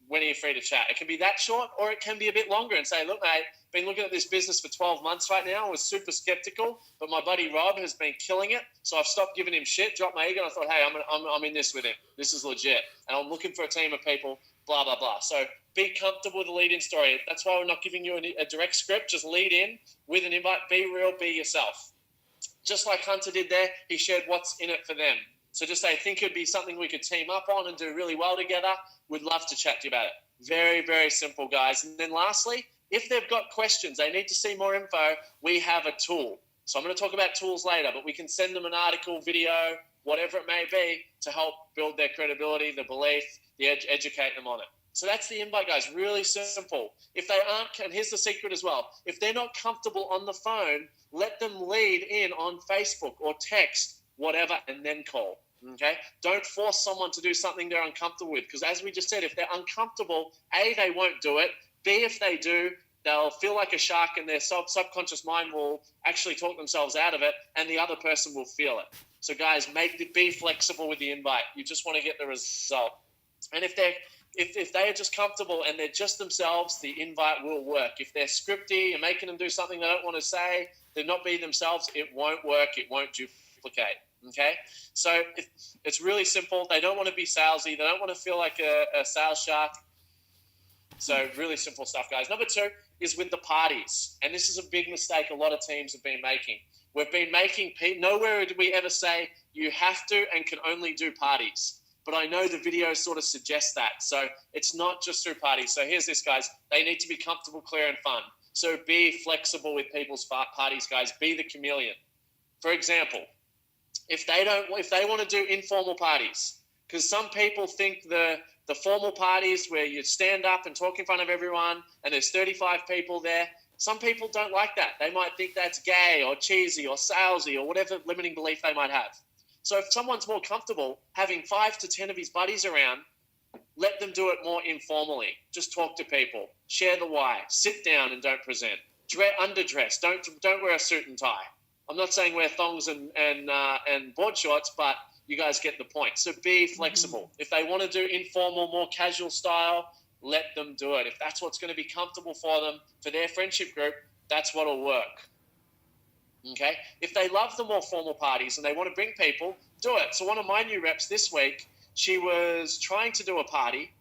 When are you free to chat? It can be that short, or it can be a bit longer and say, look, mate, been looking at this business for 12 months right now. I was super skeptical, but my buddy Rob has been killing it. So I've stopped giving him shit, dropped my ego, and I thought, hey, I'm in this with him. This is legit. And I'm looking for a team of people, blah, blah, blah. So be comfortable with the lead-in story. That's why we're not giving you a direct script. Just lead in with an invite. Be real, be yourself. Just like Hunter did there, he shared what's in it for them. So just say, I think it would be something we could team up on and do really well together. We'd love to chat to you about it. Very, very simple, guys. And then lastly, if they've got questions, they need to see more info, we have a tool. So I'm going to talk about tools later, but we can send them an article, video, whatever it may be, to help build their credibility, their belief, educate them on it. So that's the invite, guys. Really simple. If they aren't, and here's the secret as well, if they're not comfortable on the phone, let them lead in on Facebook or text, whatever, and then call. Okay? Don't force someone to do something they're uncomfortable with, because as we just said, if they're uncomfortable, A, they won't do it. B, if they do, they'll feel like a shark and their subconscious mind will actually talk themselves out of it, and the other person will feel it. So guys, be flexible with the invite. You just want to get the result. And if they are just comfortable and they're just themselves, the invite will work. If they're scripty, you're making them do something they don't want to say, they're not being themselves, it won't work, it won't duplicate. Okay? So it's really simple. They don't want to be salesy. They don't want to feel like a sales shark. So really simple stuff, guys. Number 2 is with the parties. And this is a big mistake a lot of teams have been making. We've been making, nowhere did we ever say you have to and can only do parties. But I know the videos sort of suggest that. So it's not just through parties. So here's this, guys. They need to be comfortable, clear, and fun. So be flexible with people's parties, guys. Be the chameleon. For example, if they want to do informal parties, because some people think the formal parties where you stand up and talk in front of everyone and there's 35 people there, some people don't like that. They might think that's gay or cheesy or salesy or whatever limiting belief they might have. So if someone's more comfortable having 5 to 10 of his buddies around, let them do it more informally. Just talk to people. Share the why. Sit down and don't present. Underdress. Don't wear a suit and tie. I'm not saying wear thongs and board shorts, but you guys get the point. So be flexible. If they want to do informal, more casual style, let them do it. If that's what's going to be comfortable for them, for their friendship group, that's what'll work. Okay? If they love the more formal parties and they want to bring people, do it. So one of my new reps this week, she was trying to do a party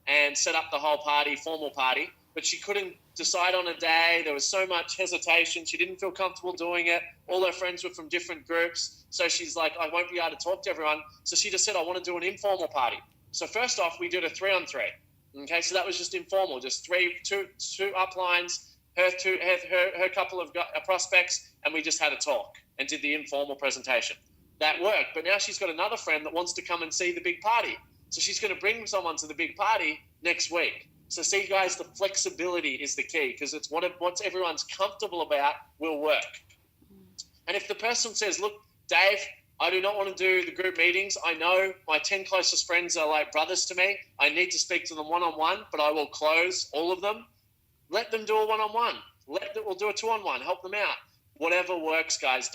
and set up the whole party, formal party, but she couldn't decide on a day. There was so much hesitation. She didn't feel comfortable doing it. All her friends were from different groups. So she's like, I won't be able to talk to everyone. So she just said, I want to do an informal party. So first off, we did a 3-on-3. Okay, so that was just informal, just two uplines, her couple of prospects, and we just had a talk and did the informal presentation. That worked, but now she's got another friend that wants to come and see the big party. So she's going to bring someone to the big party next week. So see, guys, the flexibility is the key, because it's what everyone's comfortable about will work. And if the person says, look, Dave, I do not want to do the group meetings. I know my 10 closest friends are like brothers to me. I need to speak to them one-on-one, but I will close all of them. Let them do a one-on-one. We'll do a two-on-one. Help them out. Whatever works, guys.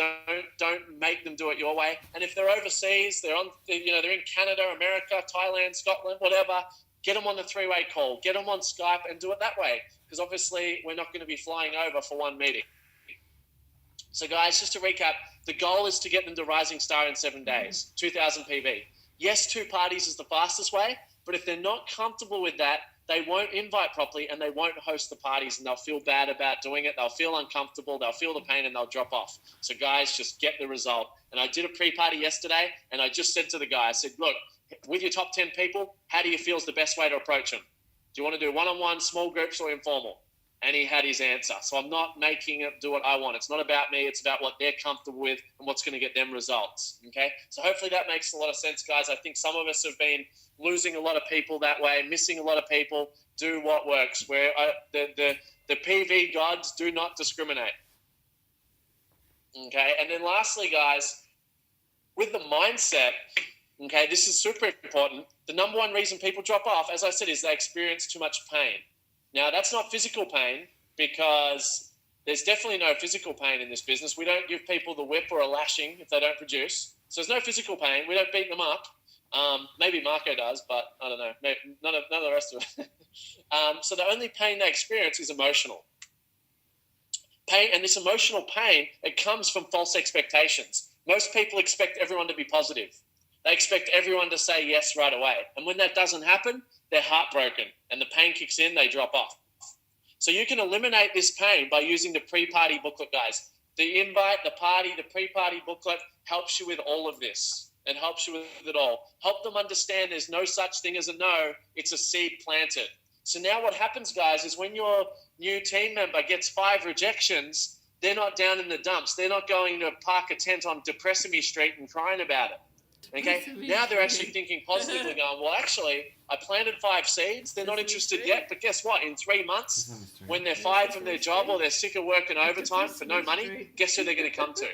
Don't make them do it your way. And if they're overseas, they're in Canada, America, Thailand, Scotland, whatever, get them on the three-way call. Get them on Skype and do it that way, because obviously we're not going to be flying over for one meeting. So, guys, just to recap, the goal is to get them to Rising Star in 7 days, 2,000 PV. Yes, 2 parties is the fastest way, but if they're not comfortable with that, they won't invite properly and they won't host the parties, and they'll feel bad about doing it. They'll feel uncomfortable. They'll feel the pain and they'll drop off. So, guys, just get the result. And I did a pre-party yesterday, and I just said to the guy, I said, look, with your top 10 people, how do you feel is the best way to approach them? Do you want to do one-on-one, small groups, or informal? And he had his answer. So I'm not making it do what I want. It's not about me. It's about what they're comfortable with and what's going to get them results. Okay? So hopefully that makes a lot of sense, guys. I think some of us have been losing a lot of people that way, missing a lot of people. Do what works. Where the PV gods do not discriminate. Okay? And then lastly, guys, with the mindset, okay, this is super important. The number one reason people drop off, as I said, is they experience too much pain. Now, that's not physical pain, because there's definitely no physical pain in this business. We don't give people the whip or a lashing if they don't produce. So there's no physical pain. We don't beat them up. Maybe Marco does, but I don't know. Maybe none of the rest of it. So the only pain they experience is emotional. Pain, and this emotional pain, it comes from false expectations. Most people expect everyone to be positive. They expect everyone to say yes right away. And when that doesn't happen, they're heartbroken and the pain kicks in, they drop off. So you can eliminate this pain by using the pre-party booklet, guys. The invite, the party, the pre-party booklet helps you with all of this and helps you with it all. Help them understand there's no such thing as a no, it's a seed planted. So now what happens, guys, is when your new team member gets 5 rejections, they're not down in the dumps. They're not going to park a tent on Depressamy Street and crying about it. Okay, now they're actually thinking positively, going, well, actually, I planted 5 seeds. They're not interested yet, but guess what? In 3 months, when they're fired from their job or they're sick of working overtime for no money, guess who they're going to come to?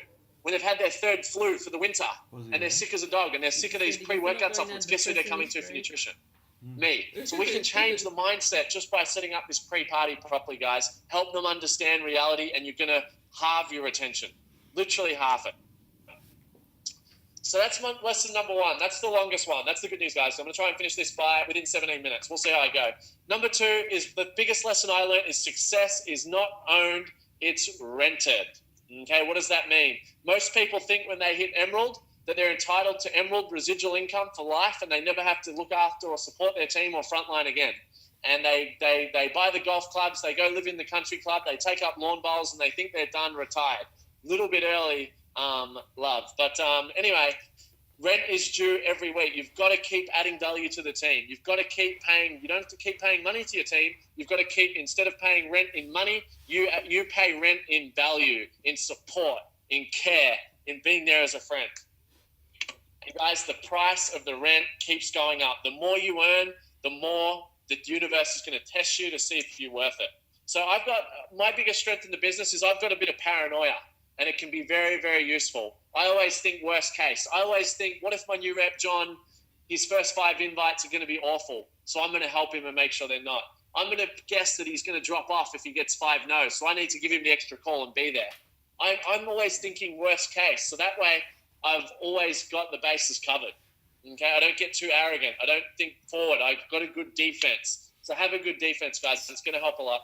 When they've had their 3rd flu for the winter and they're sick as a dog and they're sick of these pre-workout supplements, guess who they're coming to for nutrition? Me. So we can change the mindset just by setting up this pre-party properly, guys. Help them understand reality, and you're going to halve your attention. Literally half it. So that's lesson number 1. That's the longest one. That's the good news, guys. So I'm going to try and finish this within 17 minutes. We'll see how I go. Number 2 is the biggest lesson I learned is success is not owned, it's rented. Okay, what does that mean? Most people think when they hit Emerald that they're entitled to Emerald residual income for life, and they never have to look after or support their team or frontline again. And they buy the golf clubs, they go live in the country club, they take up lawn bowls, and they think they're done, retired. Little bit early, love. But anyway, rent is due every week. You've got to keep adding value to the team. You've got to keep paying. You don't have to keep paying money to your team. You've got to keep, instead of paying rent in money, you pay rent in value, in support, in care, in being there as a friend. And guys, the price of the rent keeps going up. The more you earn, the more the universe is going to test you to see if you're worth it. So I've got, my biggest strength in the business is I've got a bit of paranoia, and it can be very, very useful. I always think worst case. I always think, what if my new rep, John, his first 5 invites are going to be awful? So I'm going to help him and make sure they're not. I'm going to guess that he's going to drop off if he gets 5 no's. So I need to give him the extra call and be there. I'm always thinking worst case. So that way I've always got the bases covered. Okay, I don't get too arrogant. I don't think forward. I've got a good defense. So have a good defense, guys. It's going to help a lot.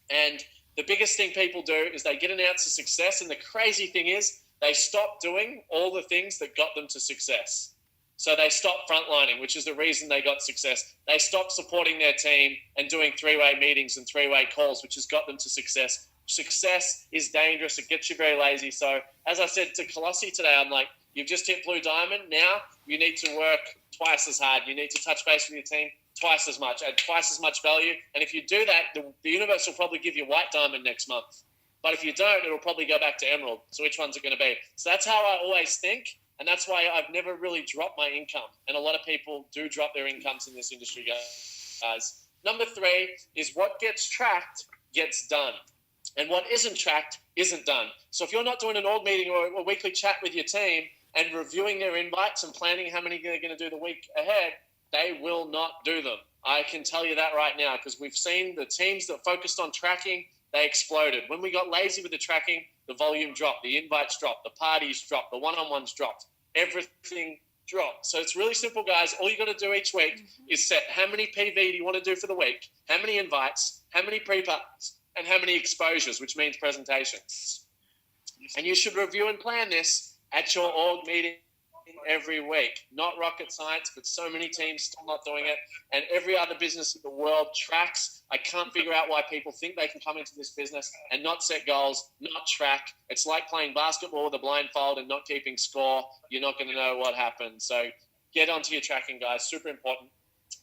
And the biggest thing people do is they get an ounce of success, and the crazy thing is they stop doing all the things that got them to success. So they stop frontlining, which is the reason they got success. They stop supporting their team and doing 3-way meetings and 3-way calls, which has got them to success. Success is dangerous. It gets you very lazy. So as I said to Colossi today, I'm like, you've just hit Blue Diamond. Now you need to work twice as hard. You need to touch base with your team twice as much, add twice as much value. And if you do that, the universe will probably give you White Diamond next month. But if you don't, it'll probably go back to Emerald. So which one's it going to be? So that's how I always think. And that's why I've never really dropped my income. And a lot of people do drop their incomes in this industry, guys. Number 3 is what gets tracked gets done. And what isn't tracked isn't done. So if you're not doing an org meeting or a weekly chat with your team and reviewing their invites and planning how many they're going to do the week ahead, they will not do them. I can tell you that right now, because we've seen the teams that focused on tracking, they exploded. When we got lazy with the tracking, the volume dropped, the invites dropped, the parties dropped, the one-on-ones dropped, everything dropped. So it's really simple, guys. All you got to do each week is set how many PV do you want to do for the week, how many invites, how many pre-parties, and how many exposures, which means presentations. And you should review and plan this at your org meeting every week. Not rocket science, but so many teams still not doing it. And every other business in the world tracks. I can't figure out why people think they can come into this business and not set goals, not track. It's like playing basketball with a blindfold and not keeping score. You're not going to know what happened. So get onto your tracking, guys. Super important.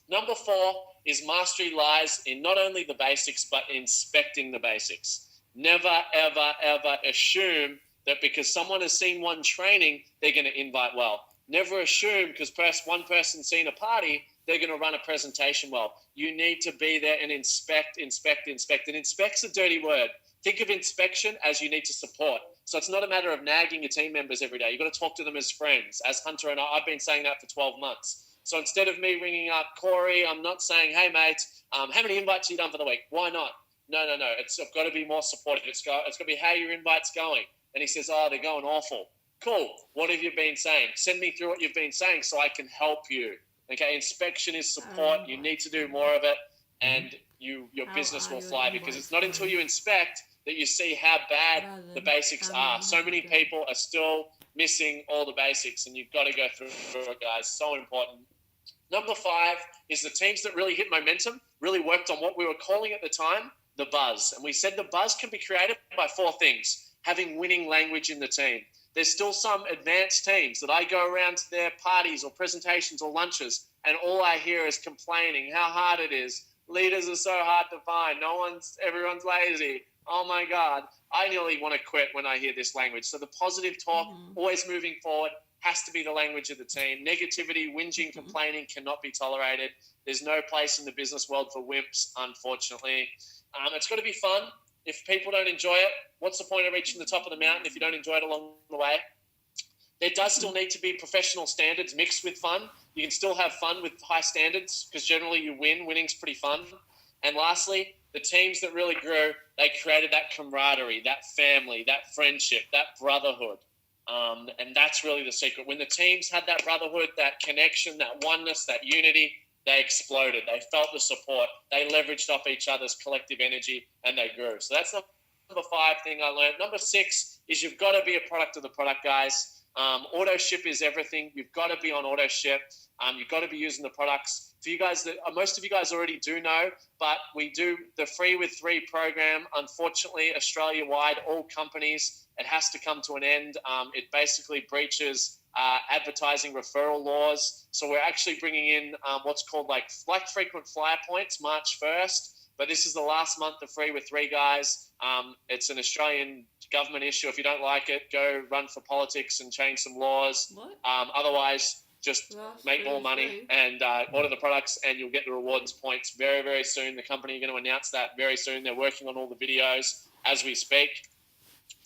Number 4 is mastery lies in not only the basics, but inspecting the basics. Never, ever, ever assume that because someone has seen one training, they're going to invite well. Never assume because one person's seen a party, they're going to run a presentation well. You need to be there and inspect. And inspect's a dirty word. Think of inspection as you need to support. So it's not a matter of nagging your team members every day. You've got to talk to them as friends. As Hunter and I've been saying that for 12 months. So instead of me ringing up Corey, I'm not saying, hey, mate, how many invites have you done for the week? Why not? No. I've got to be more supportive. It's got to be how your invite's going. And he says, oh, they're going awful. Cool. What have you been saying? Send me through what you've been saying so I can help you. Okay, inspection is support. You need to do more of it, and your business will fly, because it's not until you inspect that you see how bad the basics are. So many people are still missing all the basics, and you've got to go through it, guys. So important. Number 5 is the teams that really hit momentum, really worked on what we were calling at the time, the buzz. And we said the buzz can be created by 4 things. Having winning language in the team. There's still some advanced teams that I go around to their parties or presentations or lunches, and all I hear is complaining how hard it is. Leaders are so hard to find. Everyone's lazy. Oh my God. I nearly want to quit when I hear this language. So the positive talk, always moving forward, has to be the language of the team. Negativity, whinging, complaining cannot be tolerated. There's no place in the business world for wimps, unfortunately. It's got to be fun. If people don't enjoy it, what's the point of reaching the top of the mountain if you don't enjoy it along the way? There does still need to be professional standards mixed with fun. You can still have fun with high standards because generally you win. Winning's pretty fun. And lastly, the teams that really grew, they created that camaraderie, that family, that friendship, that brotherhood. And that's really the secret. When the teams had that brotherhood, that connection, that oneness, that unity, they exploded. They felt the support. They leveraged off each other's collective energy, and they grew. So that's the number 5 thing I learned. Number 6 is you've got to be a product of the product, guys. Auto ship is everything. You've got to be on auto ship. You've got to be using the products. For you guys, most of you guys already do know, but we do the Free with 3 program. Unfortunately, Australia-wide, all companies, it has to come to an end. It basically breaches advertising referral laws. So we're actually bringing in what's called like frequent flyer points March 1st. But this is the last month of Free with 3, guys. It's an Australian government issue. If you don't like it, go run for politics and change some laws. Otherwise, just make more money and order the products, and you'll get the rewards points very, very soon. The company are going to announce that very soon. They're working on all the videos as we speak.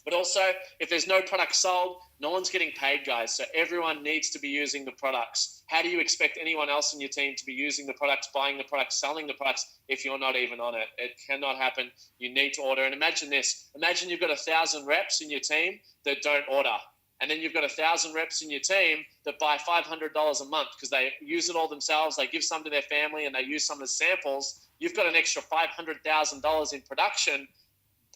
But also, if there's no product sold, no one's getting paid, guys. So everyone needs to be using the products. How do you expect anyone else in your team to be using the products, buying the products, selling the products if you're not even on it? It cannot happen. You need to order. And imagine this. Imagine you've got 1,000 reps in your team that don't order. And then you've got 1,000 reps in your team that buy $500 a month because they use it all themselves. They give some to their family and they use some as samples. You've got an extra $500,000 in production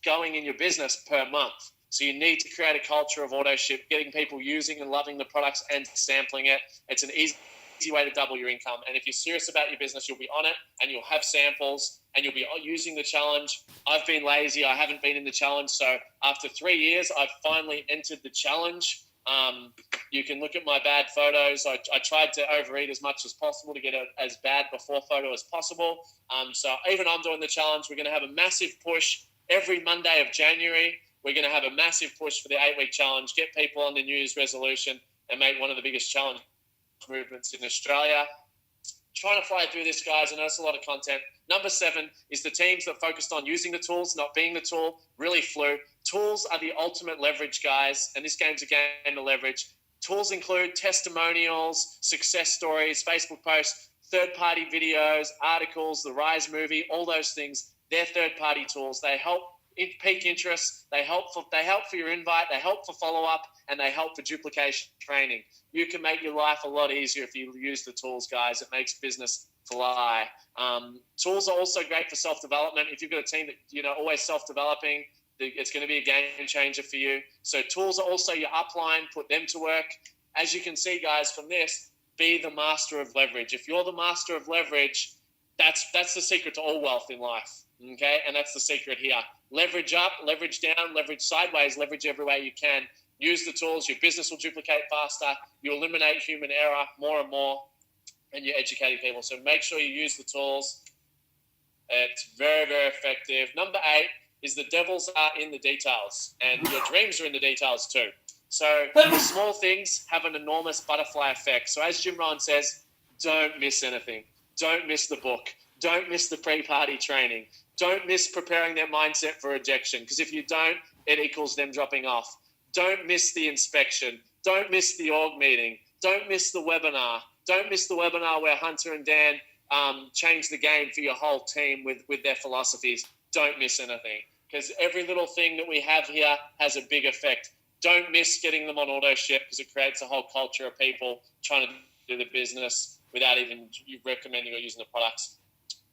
going in your business per month. So you need to create a culture of auto ship, getting people using and loving the products and sampling it. It's an easy way to double your income. And if you're serious about your business, you'll be on it and you'll have samples and you'll be using the challenge. I've been lazy. I haven't been in the challenge. So after 3 years, I've finally entered the challenge. You can look at my bad photos. I tried to overeat as much as possible to get it as bad before photo as possible. So even I'm doing the challenge. We're going to have a massive push every Monday of January. We're going to have a massive push for the 8-week challenge, get people on the New Year's resolution and make one of the biggest challenge movements in Australia. trying to fly through this, guys. I know it's a lot of content. Number 7 is the teams that focused on using the tools, not being the tool, really flew. Tools are the ultimate leverage, guys, and this game's a game of leverage. Tools include testimonials, success stories, Facebook posts, third-party videos, articles, the Rise movie, all those things. They're third-party tools. They help pique interest. They help for your invite. They help for follow-up, and they help for duplication training. You can make your life a lot easier if you use the tools, guys. It makes business fly. Tools are also great for self-development. If you've got a team that always self-developing, it's going to be a game changer for you. So tools are also your upline. Put them to work. As you can see, guys, from this, be the master of leverage. If you're the master of leverage, that's the secret to all wealth in life. Okay, and that's the secret here. Leverage up, leverage down, leverage sideways, leverage every way you can. Use the tools. Your business will duplicate faster. You eliminate human error more and more, and you're educating people. So make sure you use the tools. It's very, very effective. Number 8 is the devils are in the details, and your dreams are in the details too. So the small things have an enormous butterfly effect. So as Jim Rohn says, don't miss anything. Don't miss the book. Don't miss the pre-party training. Don't miss preparing their mindset for rejection, because if you don't, it equals them dropping off. Don't miss the inspection. Don't miss the org meeting. Don't miss the webinar. Don't miss the webinar where Hunter and Dan change the game for your whole team with their philosophies. Don't miss anything, because every little thing that we have here has a big effect. Don't miss getting them on auto ship, because it creates a whole culture of people trying to do the business without even you recommending or using the products.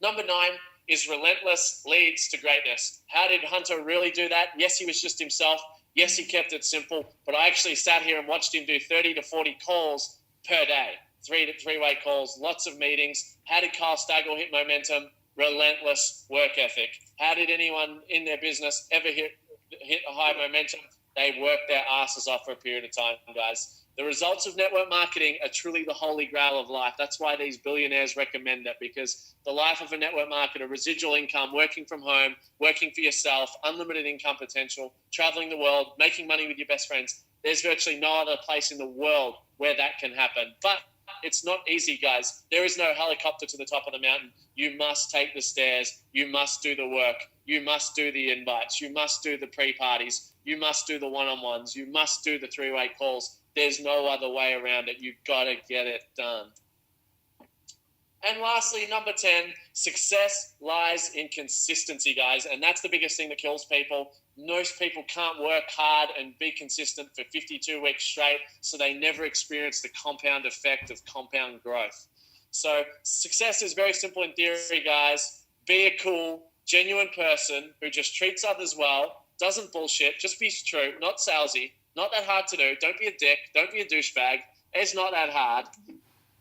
Number 9 is relentless leads to greatness. How did Hunter really do that? Yes, he was just himself. Yes, he kept it simple, but I actually sat here and watched him do 30 to 40 calls per day, three-way calls, lots of meetings. How did Kyle Stagel hit momentum? Relentless work ethic. How did anyone in their business ever hit a high momentum? They work their asses off for a period of time, guys. The results of network marketing are truly the holy grail of life. That's why these billionaires recommend it, because the life of a network marketer, residual income, working from home, working for yourself, unlimited income potential, traveling the world, making money with your best friends. There's virtually no other place in the world where that can happen. But it's not easy, guys. There is no helicopter to the top of the mountain. You must take the stairs. You must do the work. You must do the invites. You must do the pre-parties. You must do the one-on-ones. You must do the three-way calls. There's no other way around it. You've got to get it done. And lastly, number 10, success lies in consistency, guys. And that's the biggest thing that kills people. Most people can't work hard and be consistent for 52 weeks straight, so they never experience the compound effect of compound growth. So success is very simple in theory, guys. Be a cool, genuine person who just treats others well, doesn't bullshit, just be true, not salesy, not that hard to do. Don't be a dick. Don't be a douchebag. It's not that hard.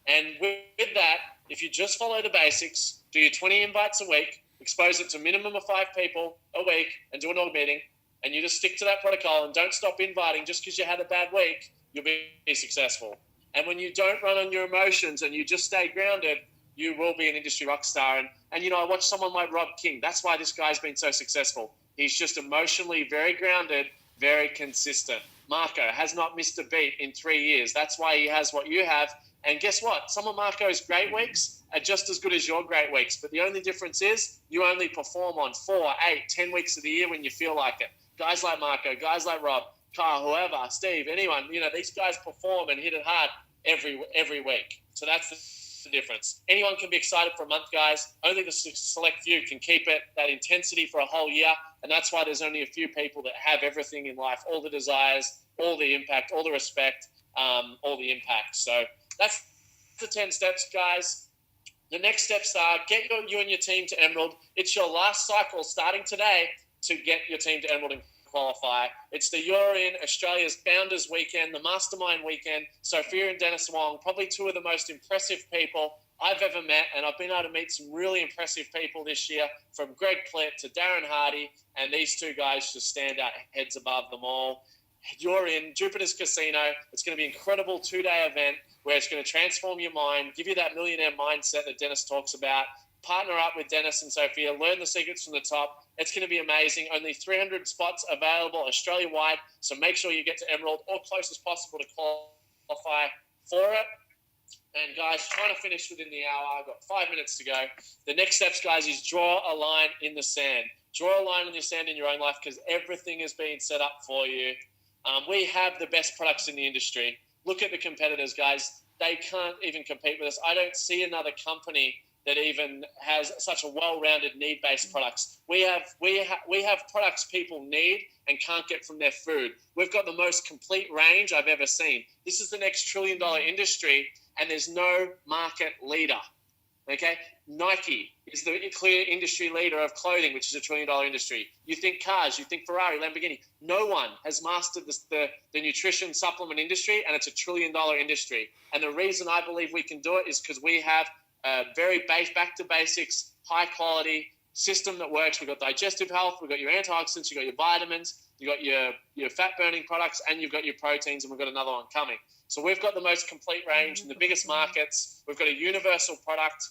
And with that, if you just follow the basics, do your 20 invites a week, expose it to a minimum of 5 people a week, and do an org meeting, and you just stick to that protocol and don't stop inviting just because you had a bad week, you'll be successful. And when you don't run on your emotions and you just stay grounded, you will be an industry rock star. And I watch someone like Rob King. That's why this guy's been so successful. He's just emotionally very grounded, very consistent. Marco has not missed a beat in 3 years. That's why he has what you have. And guess what? Some of Marco's great weeks are just as good as your great weeks. But the only difference is you only perform on 4, 8, 10 weeks of the year when you feel like it. Guys like Marco, guys like Rob, Kyle, whoever, Steve, anyone, these guys perform and hit it hard every week. So that's the difference. Anyone can be excited for a month, guys. Only the select few can keep it, that intensity for a whole year. And that's why there's only a few people that have everything in life, all the desires, all the impact, all the respect, all the impact. So that's the 10 steps, guys. The next steps are get you and your team to Emerald. It's your last cycle starting today to get your team to Emerald and qualify. It's the You're In Australia's Founders Weekend, the Mastermind Weekend. Sophia and Dennis Wong, probably 2 of the most impressive people I've ever met, and I've been able to meet some really impressive people this year, from Greg Plitt to Darren Hardy, and these 2 guys just stand out heads above them all. You're in Jupiter's Casino. It's going to be an incredible 2-day event where it's going to transform your mind, give you that millionaire mindset that Dennis talks about. Partner up with Dennis and Sophia, learn the secrets from the top. It's going to be amazing. Only 300 spots available Australia-wide, so make sure you get to Emerald or close as possible to qualify for it. And guys, trying to finish within the hour. I've got 5 minutes to go. The next steps, guys, is draw a line in the sand. Draw a line in the sand in your own life because everything is being set up for you. We have the best products in the industry. Look at the competitors, guys. They can't even compete with us. I don't see another company that even has such a well-rounded need-based products. We have products people need and can't get from their food. We've got the most complete range I've ever seen. This is the next trillion-dollar industry, and there's no market leader. Okay, Nike is the clear industry leader of clothing, which is a trillion-dollar industry. You think cars, you think Ferrari, Lamborghini. No one has mastered the nutrition supplement industry, and it's a trillion-dollar industry. And the reason I believe we can do it is because we have a very back to basics, high-quality system that works. We've got digestive health, we've got your antioxidants, you've got your vitamins, you've got your fat-burning products, and you've got your proteins, and we've got another one coming. So we've got the most complete range in the biggest markets. We've got a universal product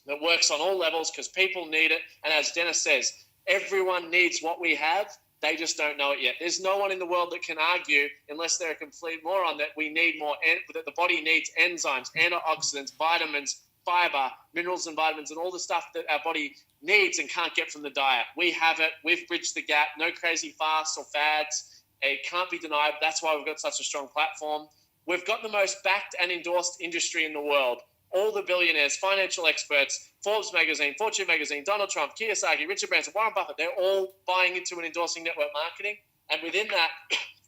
that works on all levels because people need it. And as Dennis says, everyone needs what we have. They just don't know it yet. There's no one in the world that can argue, unless they're a complete moron, that we need more, that the body needs enzymes, antioxidants, vitamins, fiber, minerals and vitamins, and all the stuff that our body needs and can't get from the diet. We have it. We've bridged the gap. No crazy fasts or fads. It can't be denied. That's why we've got such a strong platform. We've got the most backed and endorsed industry in the world. All the billionaires, financial experts, Forbes magazine, Fortune magazine, Donald Trump, Kiyosaki, Richard Branson, Warren Buffett, they're all buying into and endorsing network marketing. And within that,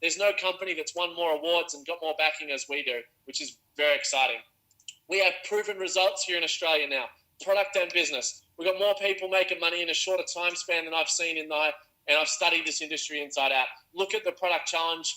there's no company that's won more awards and got more backing as we do, which is very exciting. We have proven results here in Australia now, product and business. We've got more people making money in a shorter time span than I've seen and I've studied this industry inside out. Look at the product challenge,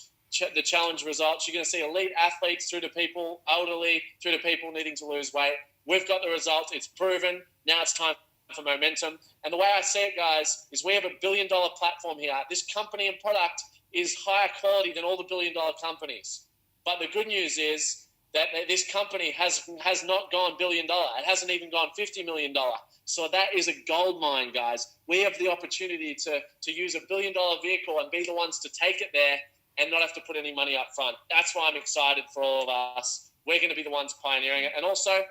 the challenge results. You're going to see elite athletes through to people, elderly, through to people needing to lose weight. We've got the results. It's proven. Now it's time for momentum. And the way I see it, guys, is we have $1 billion platform here. This company and product is higher quality than all the $1 billion companies. But the good news is that this company has not gone $1 billion. It hasn't even gone $50 million. So that is a gold mine, guys. We have the opportunity to use $1 billion vehicle and be the ones to take it there and not have to put any money up front. That's why I'm excited for all of us. We're going to be the ones pioneering it. And also,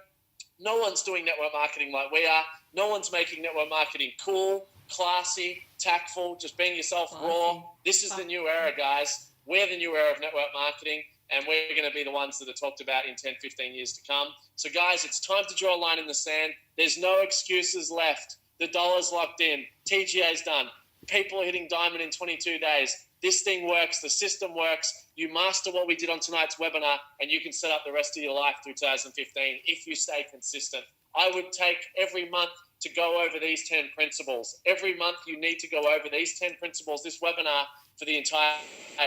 no one's doing network marketing like we are. No one's making network marketing cool, classy, tactful, just being yourself raw. This is the new era, guys. We're the new era of network marketing, and we're going to be the ones that are talked about in 10, 15 years to come. So, guys, it's time to draw a line in the sand. There's no excuses left. The dollar's locked in. TGA's done. People are hitting diamond in 22 days. This thing works. The system works. You master what we did on tonight's webinar, and you can set up the rest of your life through 2015 if you stay consistent. I would take every month to go over these 10 principles. Every month you need to go over these 10 principles, this webinar, for the entire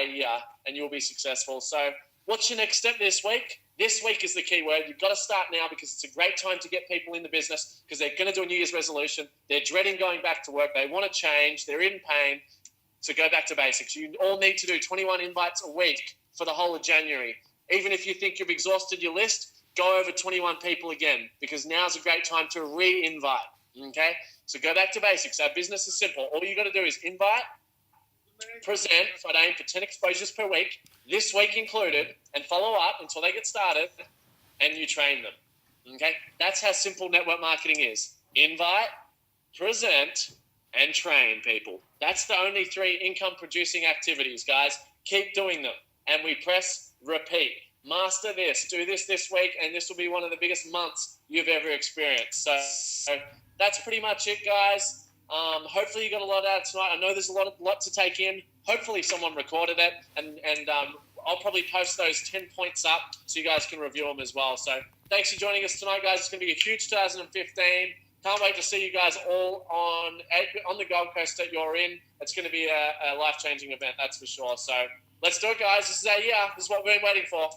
year, and you'll be successful. So what's your next step this week? This week is the key word. You've got to start now because it's a great time to get people in the business because they're going to do a New Year's resolution. They're dreading going back to work. They want to change. They're in pain. So go back to basics. You all need to do 21 invites a week for the whole of January. Even if you think you've exhausted your list, go over 21 people again because now's a great time to re-invite. Okay? So go back to basics. Our business is simple. All you got to do is invite, present, so I'd aim for 10 exposures per week, this week included, and follow up until they get started, and you train them. Okay? That's how simple network marketing is. Invite, present, and train people. That's the only 3 income-producing activities, guys. Keep doing them. And we press repeat. Master this. Do this week, and this will be one of the biggest months you've ever experienced. So that's pretty much it, guys. Hopefully you got a lot out of tonight. I know there's a lot to take in. Hopefully someone recorded it, and I'll probably post those 10 points up so you guys can review them as well. So thanks for joining us tonight, guys. It's going to be a huge 2015. Can't wait to see you guys all on the Gold Coast that you're in. It's going to be a life-changing event, that's for sure. So let's do it, guys. This is our year. This is what we've been waiting for.